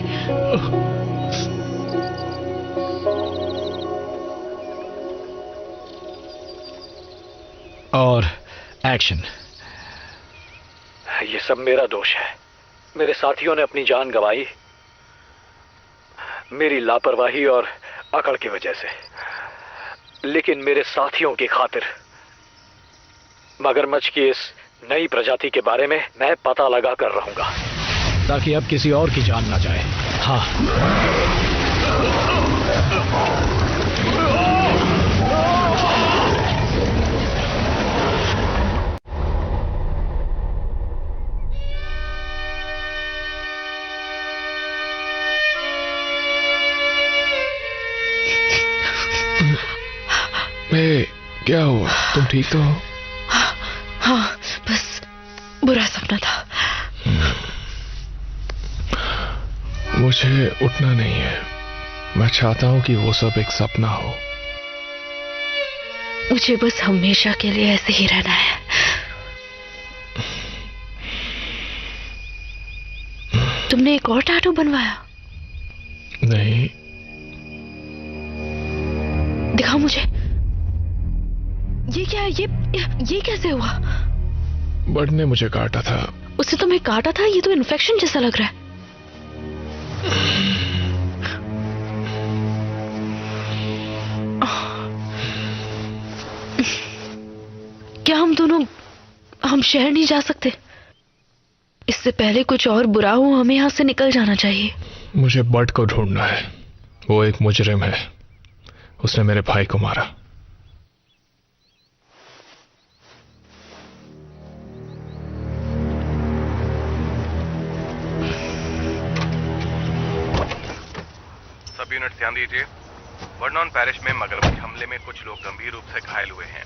और एक्शन। ये सब मेरा दोष है। मेरे साथियों ने अपनी जान गंवाई मेरी लापरवाही और अकड़ की वजह से। लेकिन मेरे साथियों की खातिर मगरमच्छ की इस नई प्रजाति के बारे में मैं पता लगा कर रहूंगा, ताकि अब किसी और की जान ना जाए। हाँ। क्या हुआ? तुम ठीक तो हो? हाँ, बस बुरा सपना था। मुझे उठना नहीं है। मैं चाहता हूं कि वो सब एक सपना हो। मुझे बस हमेशा के लिए ऐसे ही रहना है। तुमने एक और टैटू बनवाया? नहीं। दिखाओ मुझे। ये क्या है? ये कैसे हुआ? बर्ड ने मुझे काटा था। उससे तुम्हें काटा था? ये तो इन्फेक्शन जैसा लग रहा है। क्या हम शहर नहीं जा सकते? इससे पहले कुछ और बुरा हो, हमें यहां से निकल जाना चाहिए। मुझे बर्ड को ढूंढना है। वो एक मुजरिम है। उसने मेरे भाई को मारा। सब यूनिट ध्यान दीजिए। वर्नॉन पैरिश में मगरमच्छ हमले में कुछ लोग गंभीर रूप से घायल हुए हैं।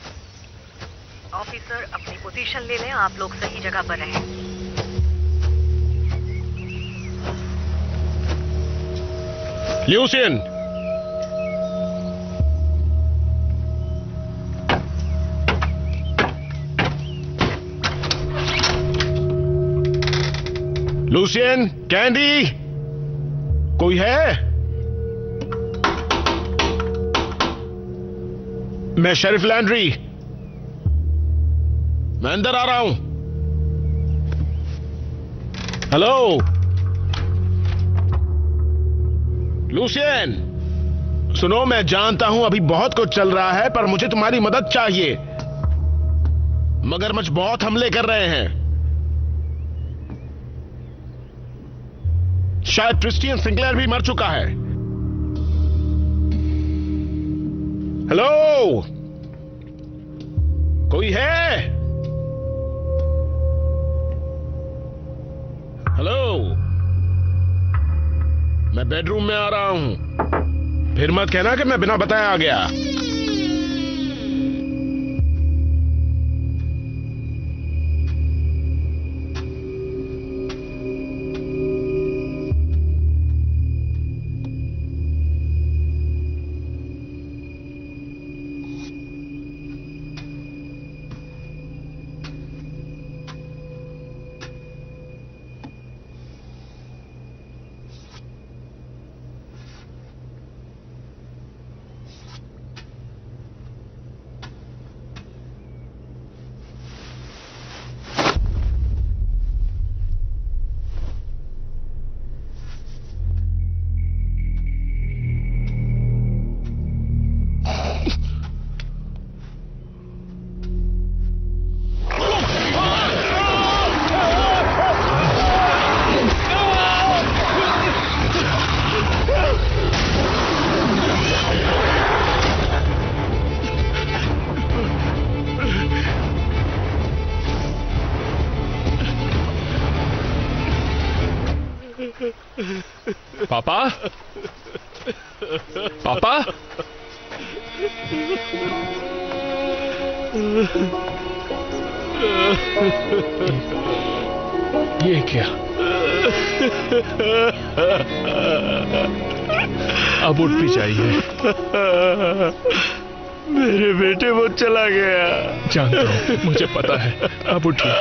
ऑफिसर, अपनी पोजीशन ले लें। आप लोग सही जगह पर रहें। ल्यूसियन, लूसियन, कैंडी, कोई है? मैं शेरिफ लैंड्री, मैं अंदर आ रहा हूं। हेलो लूसियन, सुनो, मैं जानता हूं अभी बहुत कुछ चल रहा है, पर मुझे तुम्हारी मदद चाहिए। मगरमच्छ बहुत हमले कर रहे हैं। शायद क्रिस्टियन सिंक्लेयर भी मर चुका है। हेलो, कोई है? हेलो, मैं बेडरूम में आ रहा हूं। फिर मत कहना कि मैं बिना बताए आ गया। पापा? पापा? ये क्या? अब उठ भी जाइए। मेरे बेटे वो चला गया। जानता हूं, मुझे पता है। अब उठिए।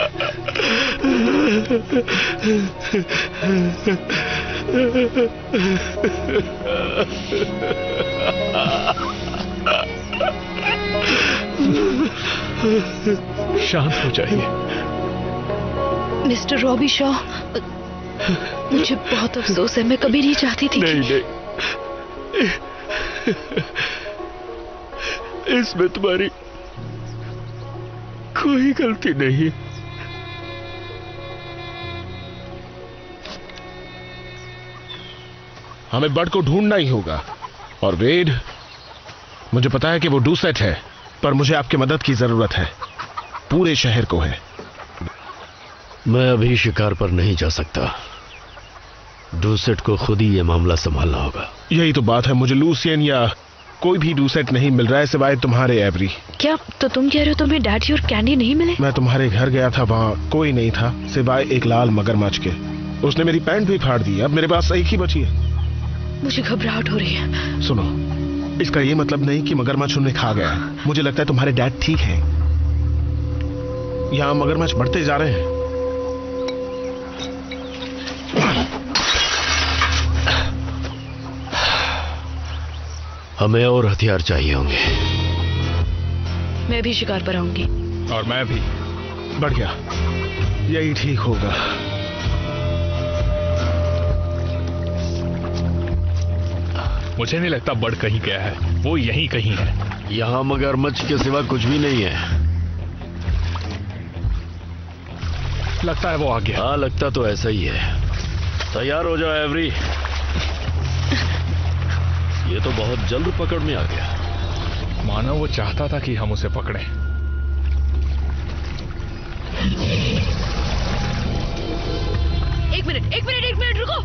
शांत हो जाइए। मिस्टर रॉबी शॉ, मुझे बहुत अफसोस है। मैं कभी नहीं चाहती थी नहीं, इसमें तुम्हारी कोई गलती नहीं। हमें बर्ड को ढूंढना ही होगा। और वेड, मुझे पता है कि वो डूसेट है, पर मुझे आपकी मदद की जरूरत है। पूरे शहर को है। मैं अभी शिकार पर नहीं जा सकता। डूसेट को खुद ही ये मामला संभालना होगा। यही तो बात है। मुझे लूसियन या कोई भी डूसेट नहीं मिल रहा है सिवाय तुम्हारे एवरी। क्या तो तुम कह रहे हो तुम्हें डैडी और कैंडी नहीं मिले? मैं तुम्हारे घर गया था, वहाँ कोई नहीं था सिवाय एक लाल मगरमच्छ के। उसने मेरी पैंट भी फाड़ दी। अब मेरे पास एक ही बची है। मुझे घबराहट हो रही है। सुनो, इसका ये मतलब नहीं कि मगरमच्छ उन्हें खा गया है। मुझे लगता है तुम्हारे डैड ठीक हैं। यहाँ मगरमच्छ बढ़ते जा रहे हैं। हमें और हथियार चाहिए होंगे। मैं भी शिकार पर आऊंगी। और मैं भी। बढ़िया, यही ठीक होगा। मुझे नहीं लगता बर्ड कहीं गया है, वो यहीं कहीं है। यहाँ मगरमच्छ के सिवा कुछ भी नहीं है। लगता है वो आ गया। हाँ, लगता तो ऐसा ही है। तैयार हो जाओ एवरी। ये तो बहुत जल्द पकड़ में आ गया। मानो वो चाहता था कि हम उसे पकड़ें। एक मिनट रुको।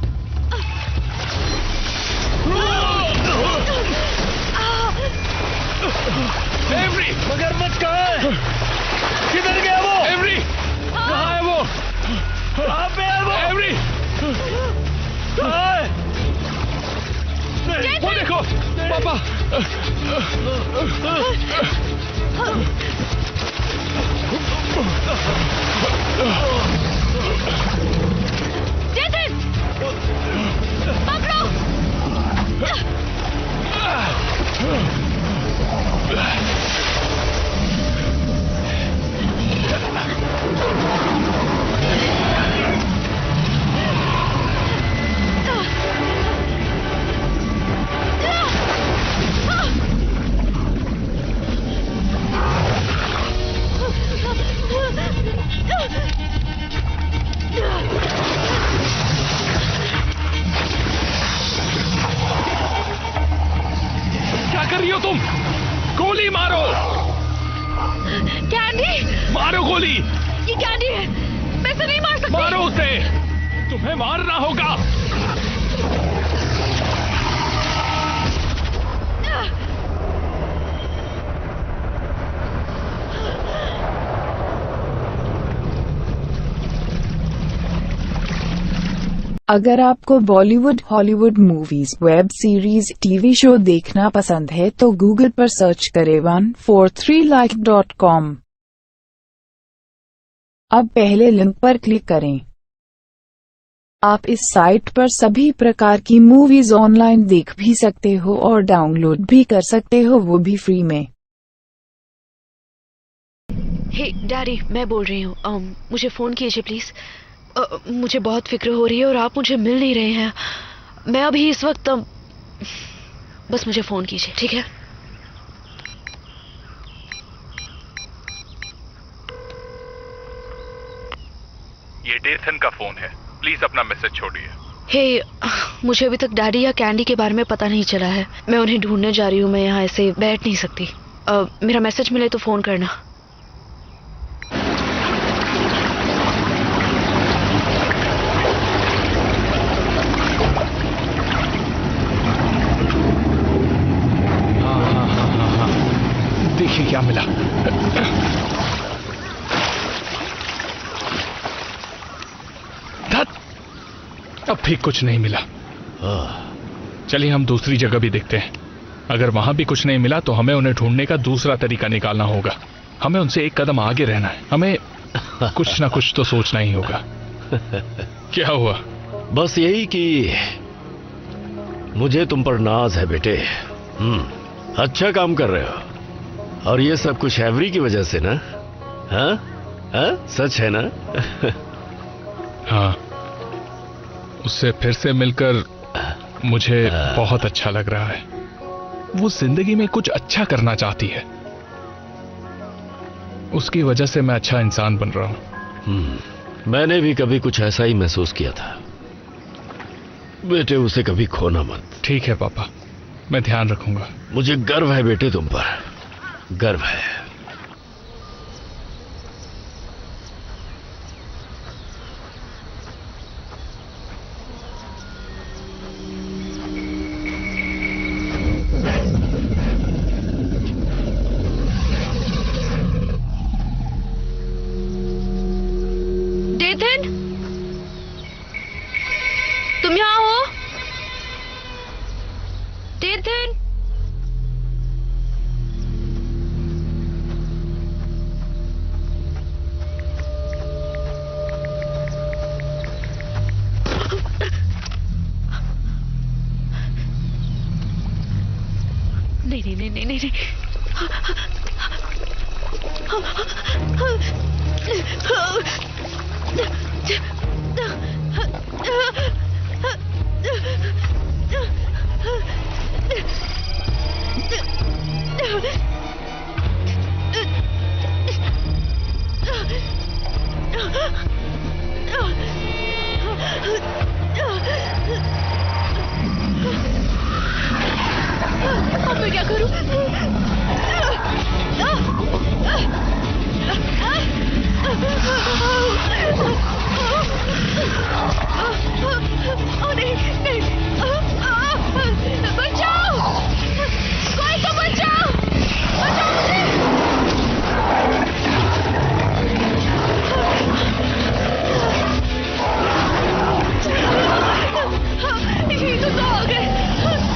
एवरी, मगरमच्छ कहाँ है? किधर गया वो? एवरी, कहाँ है वो? कहाँ पे है वो? एवरी, कहाँ है? नहीं, वो देखो, पापा। जेसन, पकड़ो। क्या कर रही हो तुम? गोली मारो। कैंडी, मारो गोली। ये कैंडी है, मैं इसे नहीं मार सकती। मारो उसे, तुम्हें मारना होगा। अगर आपको Bollywood, Hollywood movies, web series, TV show देखना पसंद है तो गूगल पर सर्च करें 143like.com। अब पहले लिंक पर क्लिक करें। आप इस साइट पर सभी प्रकार की मूवीज ऑनलाइन देख भी सकते हो और डाउनलोड भी कर सकते हो, वो भी फ्री में। हे डैडी, मैं बोल रही हूँ। मुझे फोन कीजिए प्लीज। मुझे बहुत फिक्र हो रही है और आप मुझे मिल नहीं रहे हैं। मैं अभी इस वक्त बस मुझे फोन कीजिए, ठीक है? ये डेथन का फोन है, प्लीज अपना मैसेज छोड़िए। हे, मुझे अभी तक डैडी या कैंडी के बारे में पता नहीं चला है। मैं उन्हें ढूंढने जा रही हूँ। मैं यहाँ ऐसे बैठ नहीं सकती। मेरा मैसेज मिले तो फोन करना। देखिए क्या मिला। अब भी कुछ नहीं मिला। चलिए हम दूसरी जगह भी देखते हैं। अगर वहां भी कुछ नहीं मिला तो हमें उन्हें ढूंढने का दूसरा तरीका निकालना होगा। हमें उनसे एक कदम आगे रहना है। हमें कुछ ना कुछ तो सोचना ही होगा। क्या हुआ? बस यही कि मुझे तुम पर नाज है बेटे। अच्छा काम कर रहे हो। और ये सब कुछ एवरी की वजह से ना? हाँ? हाँ? सच है ना? हाँ, उससे फिर से मिलकर मुझे बहुत अच्छा लग रहा है। वो जिंदगी में कुछ अच्छा करना चाहती है। उसकी वजह से मैं अच्छा इंसान बन रहा हूं। मैंने भी कभी कुछ ऐसा ही महसूस किया था। बेटे, उसे कभी खोना मत। ठीक है पापा, मैं ध्यान रखूंगा। मुझे गर्व है बेटे तुम पर, गर्व है। डेथन, तुम यहाँ हो? डेथन, नहीं नहीं नहीं नहीं नहीं अब मैं क्या करूं? नहीं नहीं, बचाओ, कोई तो बचाओ, बचाओ मुझे। ये तो हो गए,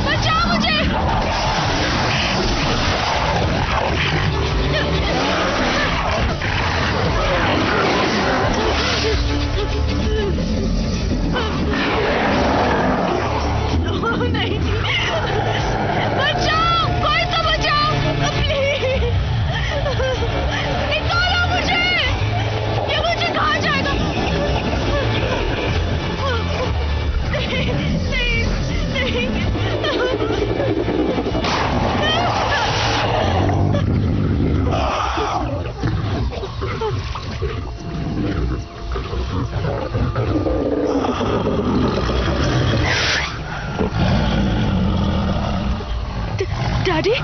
बचाओ मुझे। नहीं, बचाओ, कोई तो बचाओ, प्लीज, निकालो मुझे, ये मुझे कहाँ जाएगा? नहीं, नहीं, डैडी,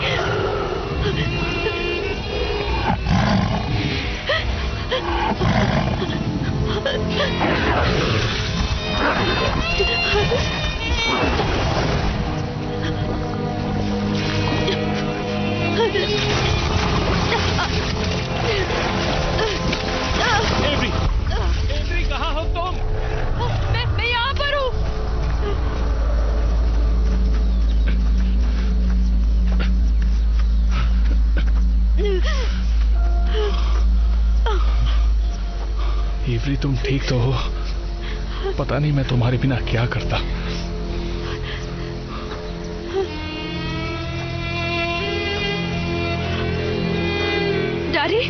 एवरी, कहाँ हो तुम? मैं यहाँ पर हूँ। एवरी, तुम ठीक तो हो? पता नहीं मैं तुम्हारे बिना क्या करता। डैडी,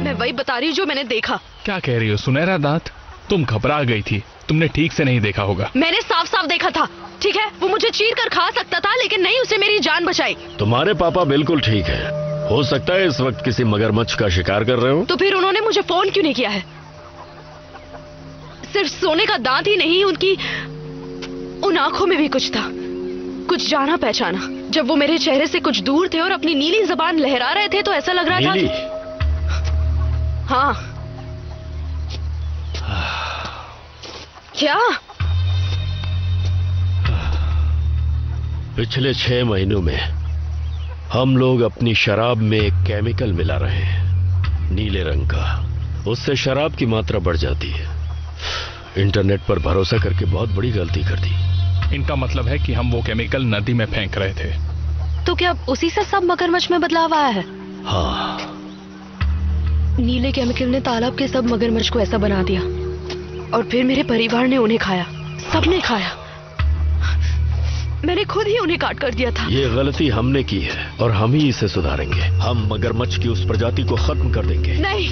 मैं वही बता रही हूँ जो मैंने देखा। क्या कह रही हो? सुनहरा दांत? तुम घबरा गई थी, तुमने ठीक से नहीं देखा होगा। मैंने साफ साफ देखा था। ठीक है, वो मुझे चीर कर खा सकता था, लेकिन नहीं, उसे मेरी जान बचाई। तुम्हारे पापा बिल्कुल ठीक है। हो सकता है इस वक्त किसी मगरमच्छ का शिकार कर रहे हो। तो फिर उन्होंने मुझे फोन क्यों नहीं किया है? सिर्फ सोने का दांत ही नहीं, उनकी उन आंखों में भी कुछ था, कुछ जाना पहचाना। जब वो मेरे चेहरे से कुछ दूर थे और अपनी नीली जबान लहरा रहे थे, तो ऐसा लग रहा था कि... हाँ। क्या? पिछले 6 महीनों में हम लोग अपनी शराब में एक केमिकल मिला रहे हैं, नीले रंग का। उससे शराब की मात्रा बढ़ जाती है। इंटरनेट पर भरोसा करके बहुत बड़ी गलती कर दी। इनका मतलब है कि हम वो केमिकल नदी में फेंक रहे थे। तो क्या उसी से सब मगरमच्छ में बदलाव आया है? हाँ। नीले केमिकल ने तालाब के सब मगरमच्छ को ऐसा बना दिया, और फिर मेरे परिवार ने उन्हें खाया, सबने खाया। मैंने खुद ही उन्हें काट कर दिया था। ये गलती हमने की है और हम ही इसे सुधारेंगे। हम मगरमच्छ की उस प्रजाति को खत्म कर देंगे। नहीं,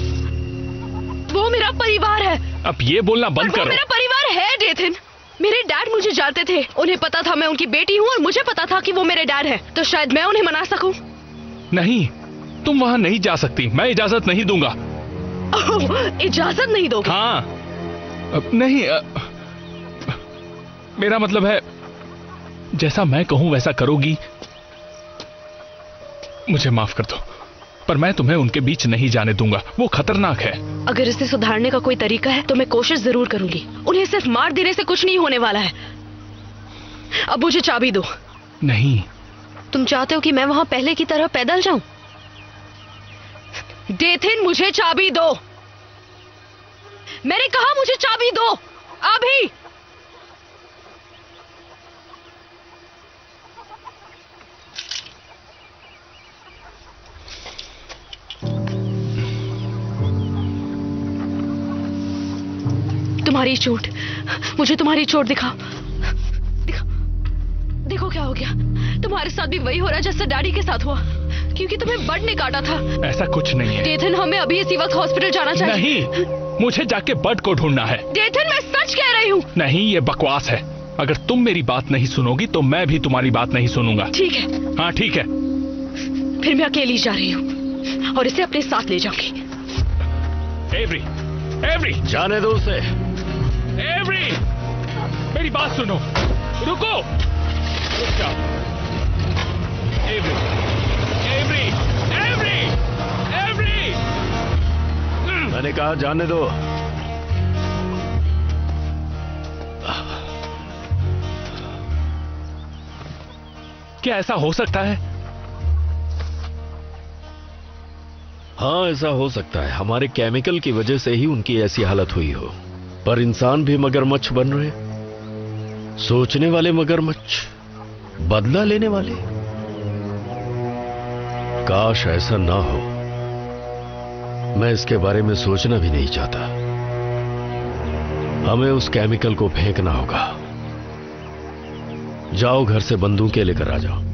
वो मेरा परिवार है। अब ये बोलना बंद करो। वो मेरा परिवार है डेथन। मेरे डैड मुझे जानते थे, उन्हें पता था मैं उनकी बेटी हूँ और मुझे पता था कि वो मेरे डैड हैं, तो शायद मैं उन्हें मना सकूं। नहीं, तुम वहां नहीं जा सकती, मैं इजाजत नहीं दूंगा। इजाजत नहीं दोगे? हाँ। नहीं, मेरा मतलब है जैसा मैं कहूं वैसा करोगी। मुझे माफ कर दो, पर मैं तुम्हें उनके बीच नहीं जाने दूंगा, वो खतरनाक है। अगर इसे सुधारने का कोई तरीका है तो मैं कोशिश जरूर करूंगी। उन्हें सिर्फ मार देने से कुछ नहीं होने वाला है। अब मुझे चाबी दो। नहीं। तुम चाहते हो कि मैं वहां पहले की तरह पैदल जाऊं? डेथिन, मुझे चाबी दो। मैंने कहा मुझे चाबी दो अभी। तुम्हारी चोट, मुझे तुम्हारी चोट दिखाओ। देखो क्या हो गया। तुम्हारे साथ भी वही हो रहा है जैसा डैडी के साथ हुआ, क्योंकि तुम्हें बर्ड ने काटा था। ऐसा कुछ नहीं है। डेथन, हमें अभी इसी वक्त हॉस्पिटल जाना चाहिए। नहीं, मुझे जाके बर्ड को ढूंढना है। डेथन, मैं सच कह रही हूँ। नहीं, ये बकवास है। अगर तुम मेरी बात नहीं सुनोगी तो मैं भी तुम्हारी बात नहीं सुनूंगा। ठीक है। हाँ ठीक है। फिर मैं अकेली जा रही हूँ और इसे अपने साथ ले जाऊंगी। एवरी, एवरी, जाने दो उसे। एवरी, मेरी बात सुनो। रुको, रुक जाओ। Every, every, every, every. मैंने कहा जाने दो। क्या ऐसा हो सकता है? हाँ, ऐसा हो सकता है। हमारे केमिकल की वजह से ही उनकी ऐसी हालत हुई हो। पर इंसान भी मगरमच्छ बन रहे, सोचने वाले मगरमच्छ, बदला लेने वाले। काश ऐसा ना हो। मैं इसके बारे में सोचना भी नहीं चाहता। हमें उस केमिकल को फेंकना होगा। जाओ, घर से बंदूकें लेकर आ जाओ।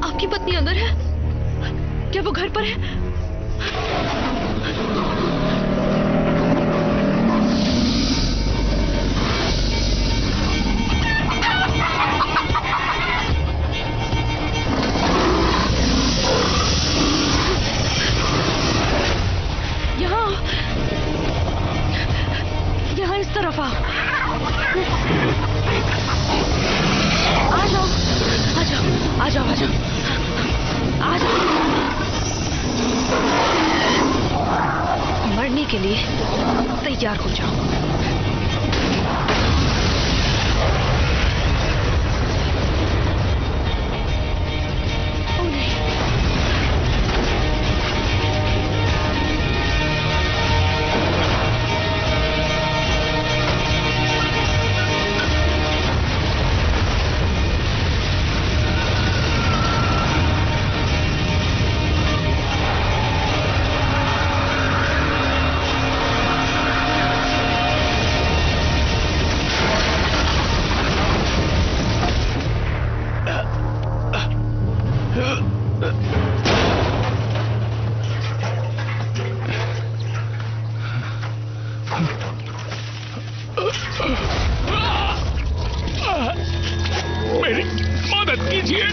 आपकी पत्नी अंदर है? क्या वो घर पर है? यहाँ इस तरफ आओ। आ जाओ, आ जाओ, आ जाओ, आ जाओ, आ जाओ। मरने के लिए तैयार हो जाओ। मेरी मदद कीजिए।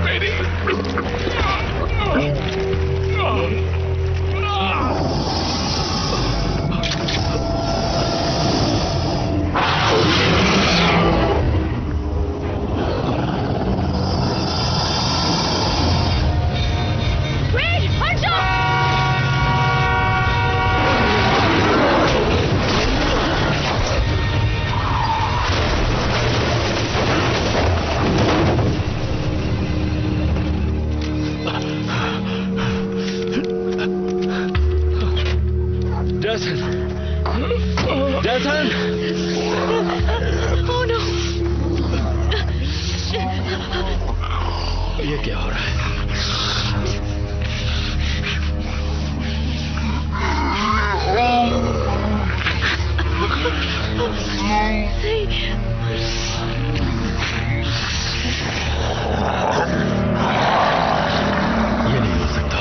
मेरी जैसन! Oh no! ये क्या हो रहा है? ये नहीं हो सकता।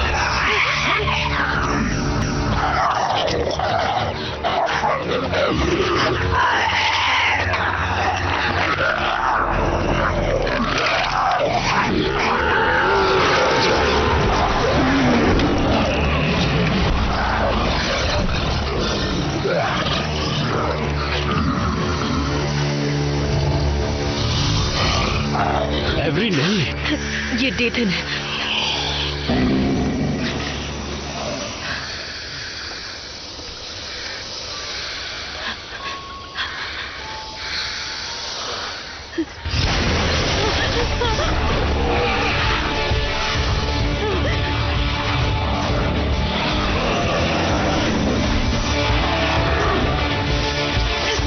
एवरी नहीं, ये डेथन है।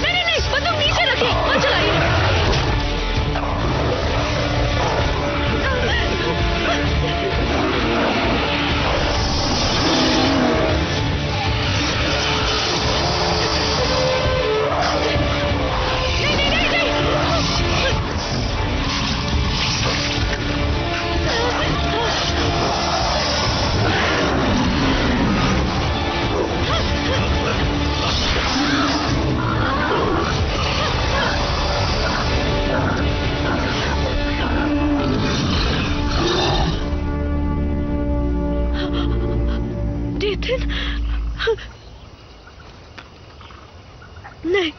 नहीं, बंदूक नीचे रखिए, मत चलाइए। डेथन, नहीं।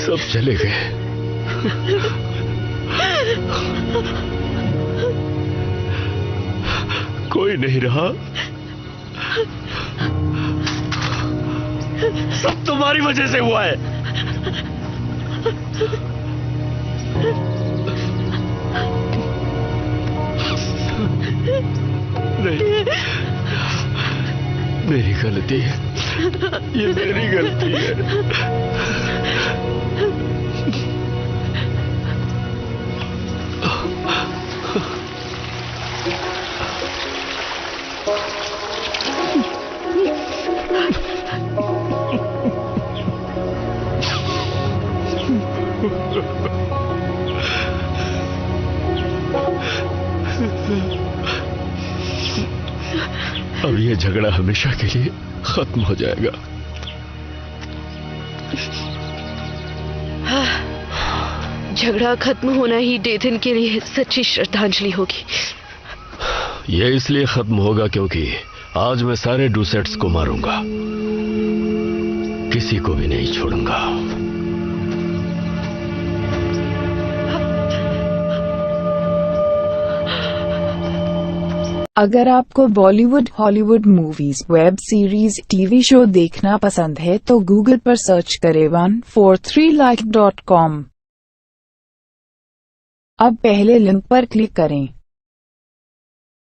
सब चले गए। कोई नहीं रहा। सब तुम्हारी वजह से हुआ है। नहीं, मेरी गलती है। ये मेरी गलती है। अब ये झगड़ा हमेशा के लिए खत्म हो जाएगा। झगड़ा खत्म होना ही डेथन के लिए सच्ची श्रद्धांजलि होगी। ये इसलिए खत्म होगा क्योंकि आज मैं सारे डूसेट्स को मारूंगा, किसी को भी नहीं छोड़ूंगा। अगर आपको Bollywood, Hollywood movies, web series, TV show देखना पसंद है तो गूगल पर सर्च करें 143like.com। अब पहले लिंक पर क्लिक करें।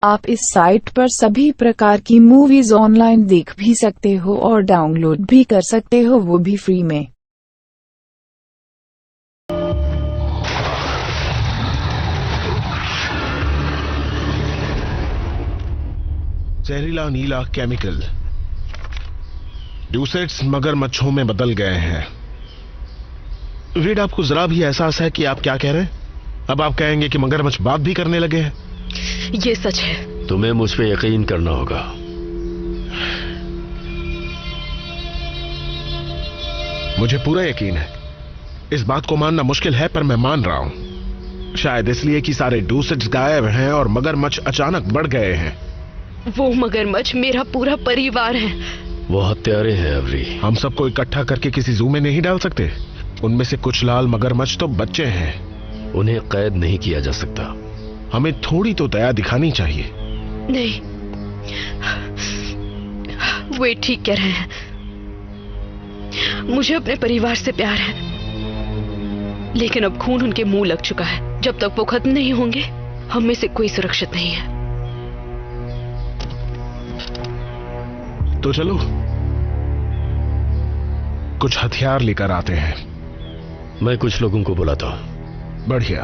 आप इस साइट पर सभी प्रकार की मूवीज ऑनलाइन देख भी सकते हो और डाउनलोड भी कर सकते हो, वो भी फ्री में। जहरीला नीला केमिकल डूसेट्स मगरमच्छों में बदल गए हैं। वीड, आपको जरा भी एहसास है कि आप क्या कह रहे हैं? अब आप कहेंगे कि मगरमच्छ बात भी करने लगे हैं। ये सच है। तुम्हें मुझ पे यकीन करना होगा। मुझे पूरा यकीन है। इस बात को मानना मुश्किल है पर मैं मान रहा हूं। शायद इसलिए कि सारे डूसेट्स गायब हैं और मगरमच्छ अचानक बढ़ गए हैं। वो मगरमच्छ मेरा पूरा परिवार है। वो हत्यारे हैं एवरी। हम सबको इकट्ठा करके किसी जू में नहीं डाल सकते। उनमें से कुछ लाल मगरमच्छ तो बच्चे हैं। उन्हें कैद नहीं किया जा सकता। हमें थोड़ी तो दया दिखानी चाहिए। नहीं, वे ठीक कह रहे हैं। मुझे अपने परिवार से प्यार है, लेकिन अब खून उनके मुंह लग चुका है। जब तक वो खत्म नहीं होंगे हम में से कोई सुरक्षित नहीं है। तो चलो कुछ हथियार लेकर आते हैं। मैं कुछ लोगों को बुलाता हूं। बढ़िया,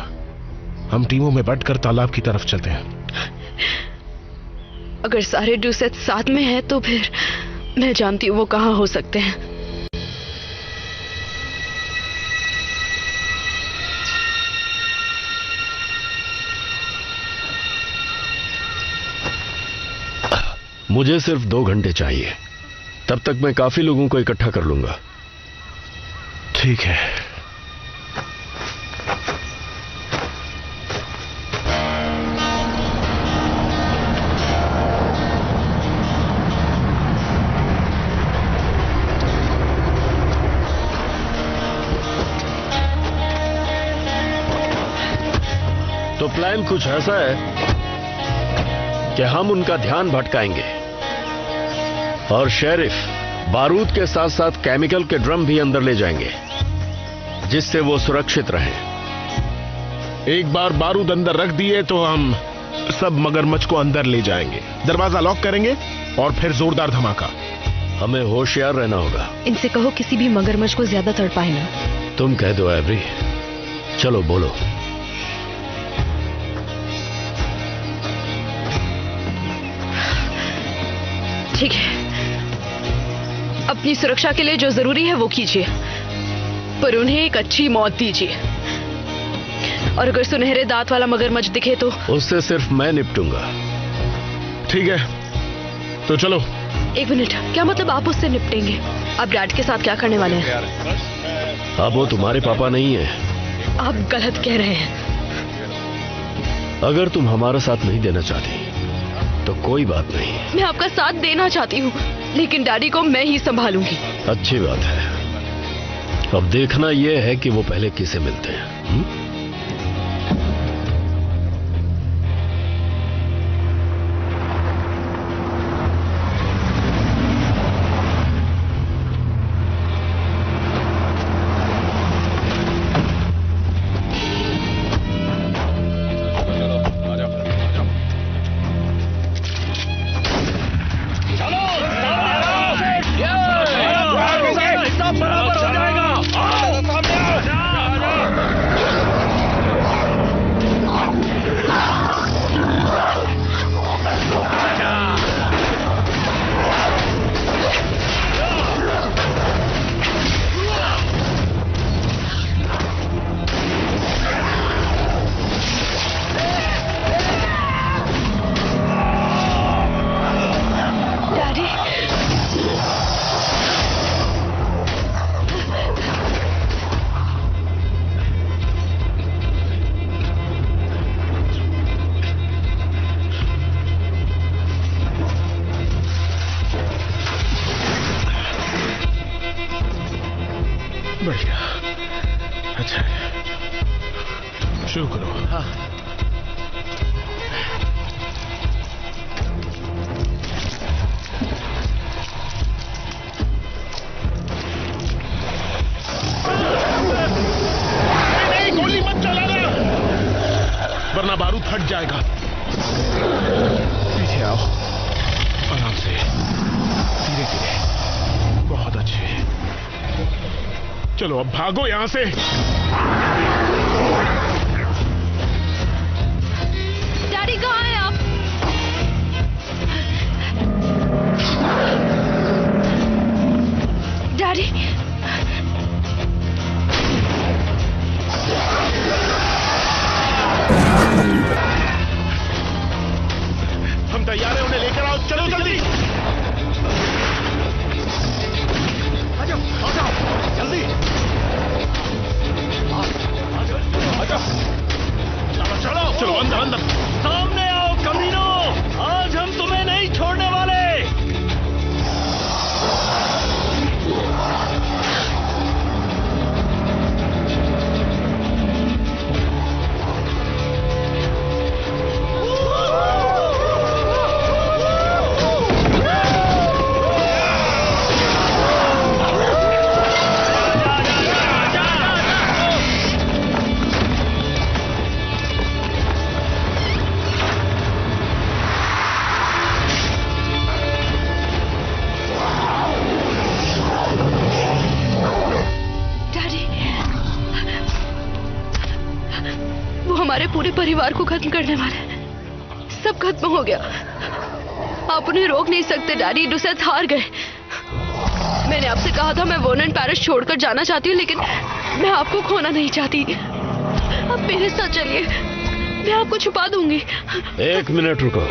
हम टीमों में बंटकर तालाब की तरफ चलते हैं। अगर सारे ड्यूसेट साथ में हैं तो फिर मैं जानती हूँ वो कहाँ हो सकते हैं। मुझे सिर्फ 2 घंटे चाहिए, तब तक मैं काफी लोगों को इकट्ठा कर लूंगा। ठीक है। तो प्लान कुछ ऐसा है कि हम उनका ध्यान भटकाएंगे और शेरिफ बारूद के साथ साथ केमिकल के ड्रम भी अंदर ले जाएंगे, जिससे वो सुरक्षित रहें। एक बार बारूद अंदर रख दिए तो हम सब मगरमच्छ को अंदर ले जाएंगे, दरवाजा लॉक करेंगे और फिर जोरदार धमाका। हमें होशियार रहना होगा। इनसे कहो किसी भी मगरमच्छ को ज्यादा तड़पाए ना। तुम कह दो एवरी। चलो बोलो। ठीक है, अपनी सुरक्षा के लिए जो जरूरी है वो कीजिए, पर उन्हें एक अच्छी मौत दीजिए। और अगर सुनहरे दांत वाला मगरमच्छ दिखे तो उससे सिर्फ मैं निपटूंगा। ठीक है, तो चलो। 1 मिनट, क्या मतलब आप उससे निपटेंगे? आप डैड के साथ क्या करने वाले हैं? अब वो तुम्हारे पापा नहीं है। आप गलत कह रहे हैं। अगर तुम हमारा साथ नहीं देना चाहती तो कोई बात नहीं। मैं आपका साथ देना चाहती हूँ, लेकिन डैडी को मैं ही संभालूंगी। अच्छी बात है। अब देखना यह है कि वो पहले किसे मिलते हैं। बढ़िया, अच्छा है, शुरू करो। हाँ। नहीं, गोली मत चलाना, वरना बारूद फट जाएगा। पीछे आओ, आराम से, धीरे धीरे। बहुत अच्छे। चलो अब भागो यहां से। डैडी कहाँ हैं आप? डैडी, हम तैयार हैं, उन्हें लेकर आओ। चलो जल्दी। आ जाओ जल्दी। चलो चलो अंदर अंदर। सामने आओ कमीनो, आज हम तुम्हें नहीं छोड़ने वाले। मेरे परिवार को खत्म करने वाला है। सब खत्म हो गया। आप उन्हें रोक नहीं सकते डैडी। डुसेथ हार गए। मैंने आपसे कहा था मैं वोनेन पैरिश छोड़कर जाना चाहती हूँ, लेकिन मैं आपको खोना नहीं चाहती। आप मेरे साथ चलिए, मैं आपको छुपा दूंगी। 1 मिनट रुको।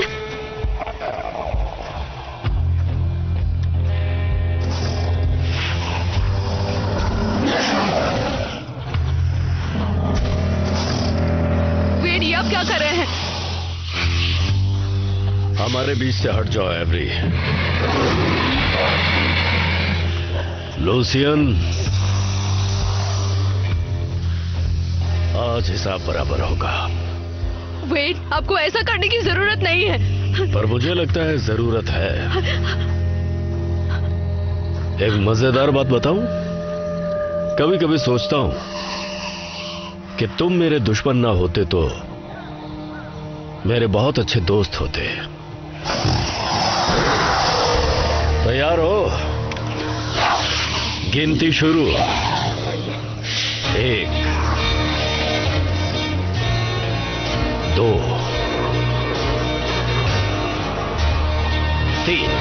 वेड, ये आप क्या कर रहे हैं? हमारे बीच से हट जाओ एवरी। लूसियन, आज हिसाब बराबर होगा। वेड, आपको ऐसा करने की जरूरत नहीं है। पर मुझे लगता है जरूरत है। एक मजेदार बात बताऊं? कभी कभी सोचता हूं कि तुम मेरे दुश्मन ना होते तो मेरे बहुत अच्छे दोस्त होते। तैयार हो? गिनती शुरू। 1 2 3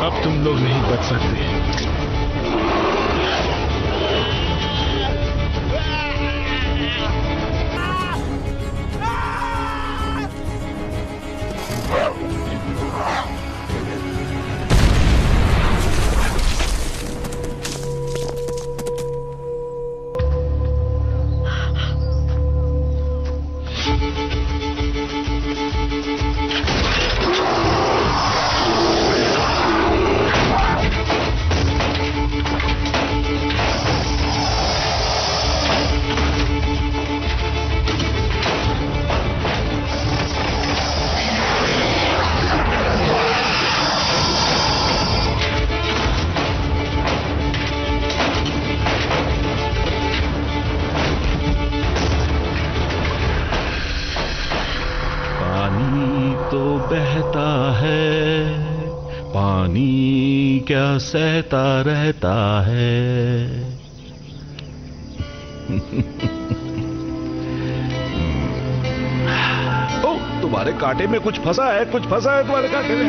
अब तुम लोग नहीं बच सकते। बहता है पानी क्या सहता रहता है। ओ, तुम्हारे कांटे में कुछ फंसा है, कुछ फंसा है तुम्हारे कांटे में।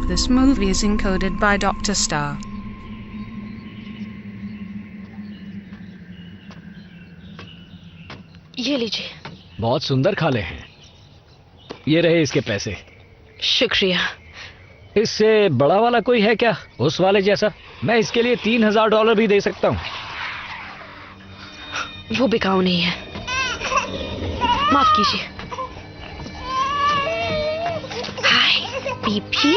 This movie is encoded by Dr. Star. ये लीजिए। बहुत सुंदर खाले हैं। ये रहे इसके पैसे। शुक्रिया। इससे बड़ा वाला कोई है क्या, उस वाले जैसा? मैं इसके लिए $3000 भी दे सकता हूँ। वो बिकाऊ नहीं है, माफ कीजिए। हाय बीबी।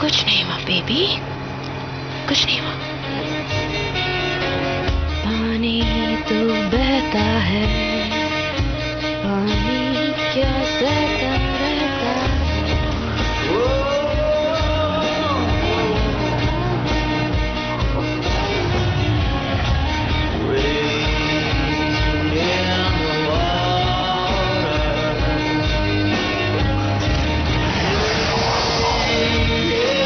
कुछ नहीं माँ बेबी। कुछ नहीं हुआ। पानी तो बहता है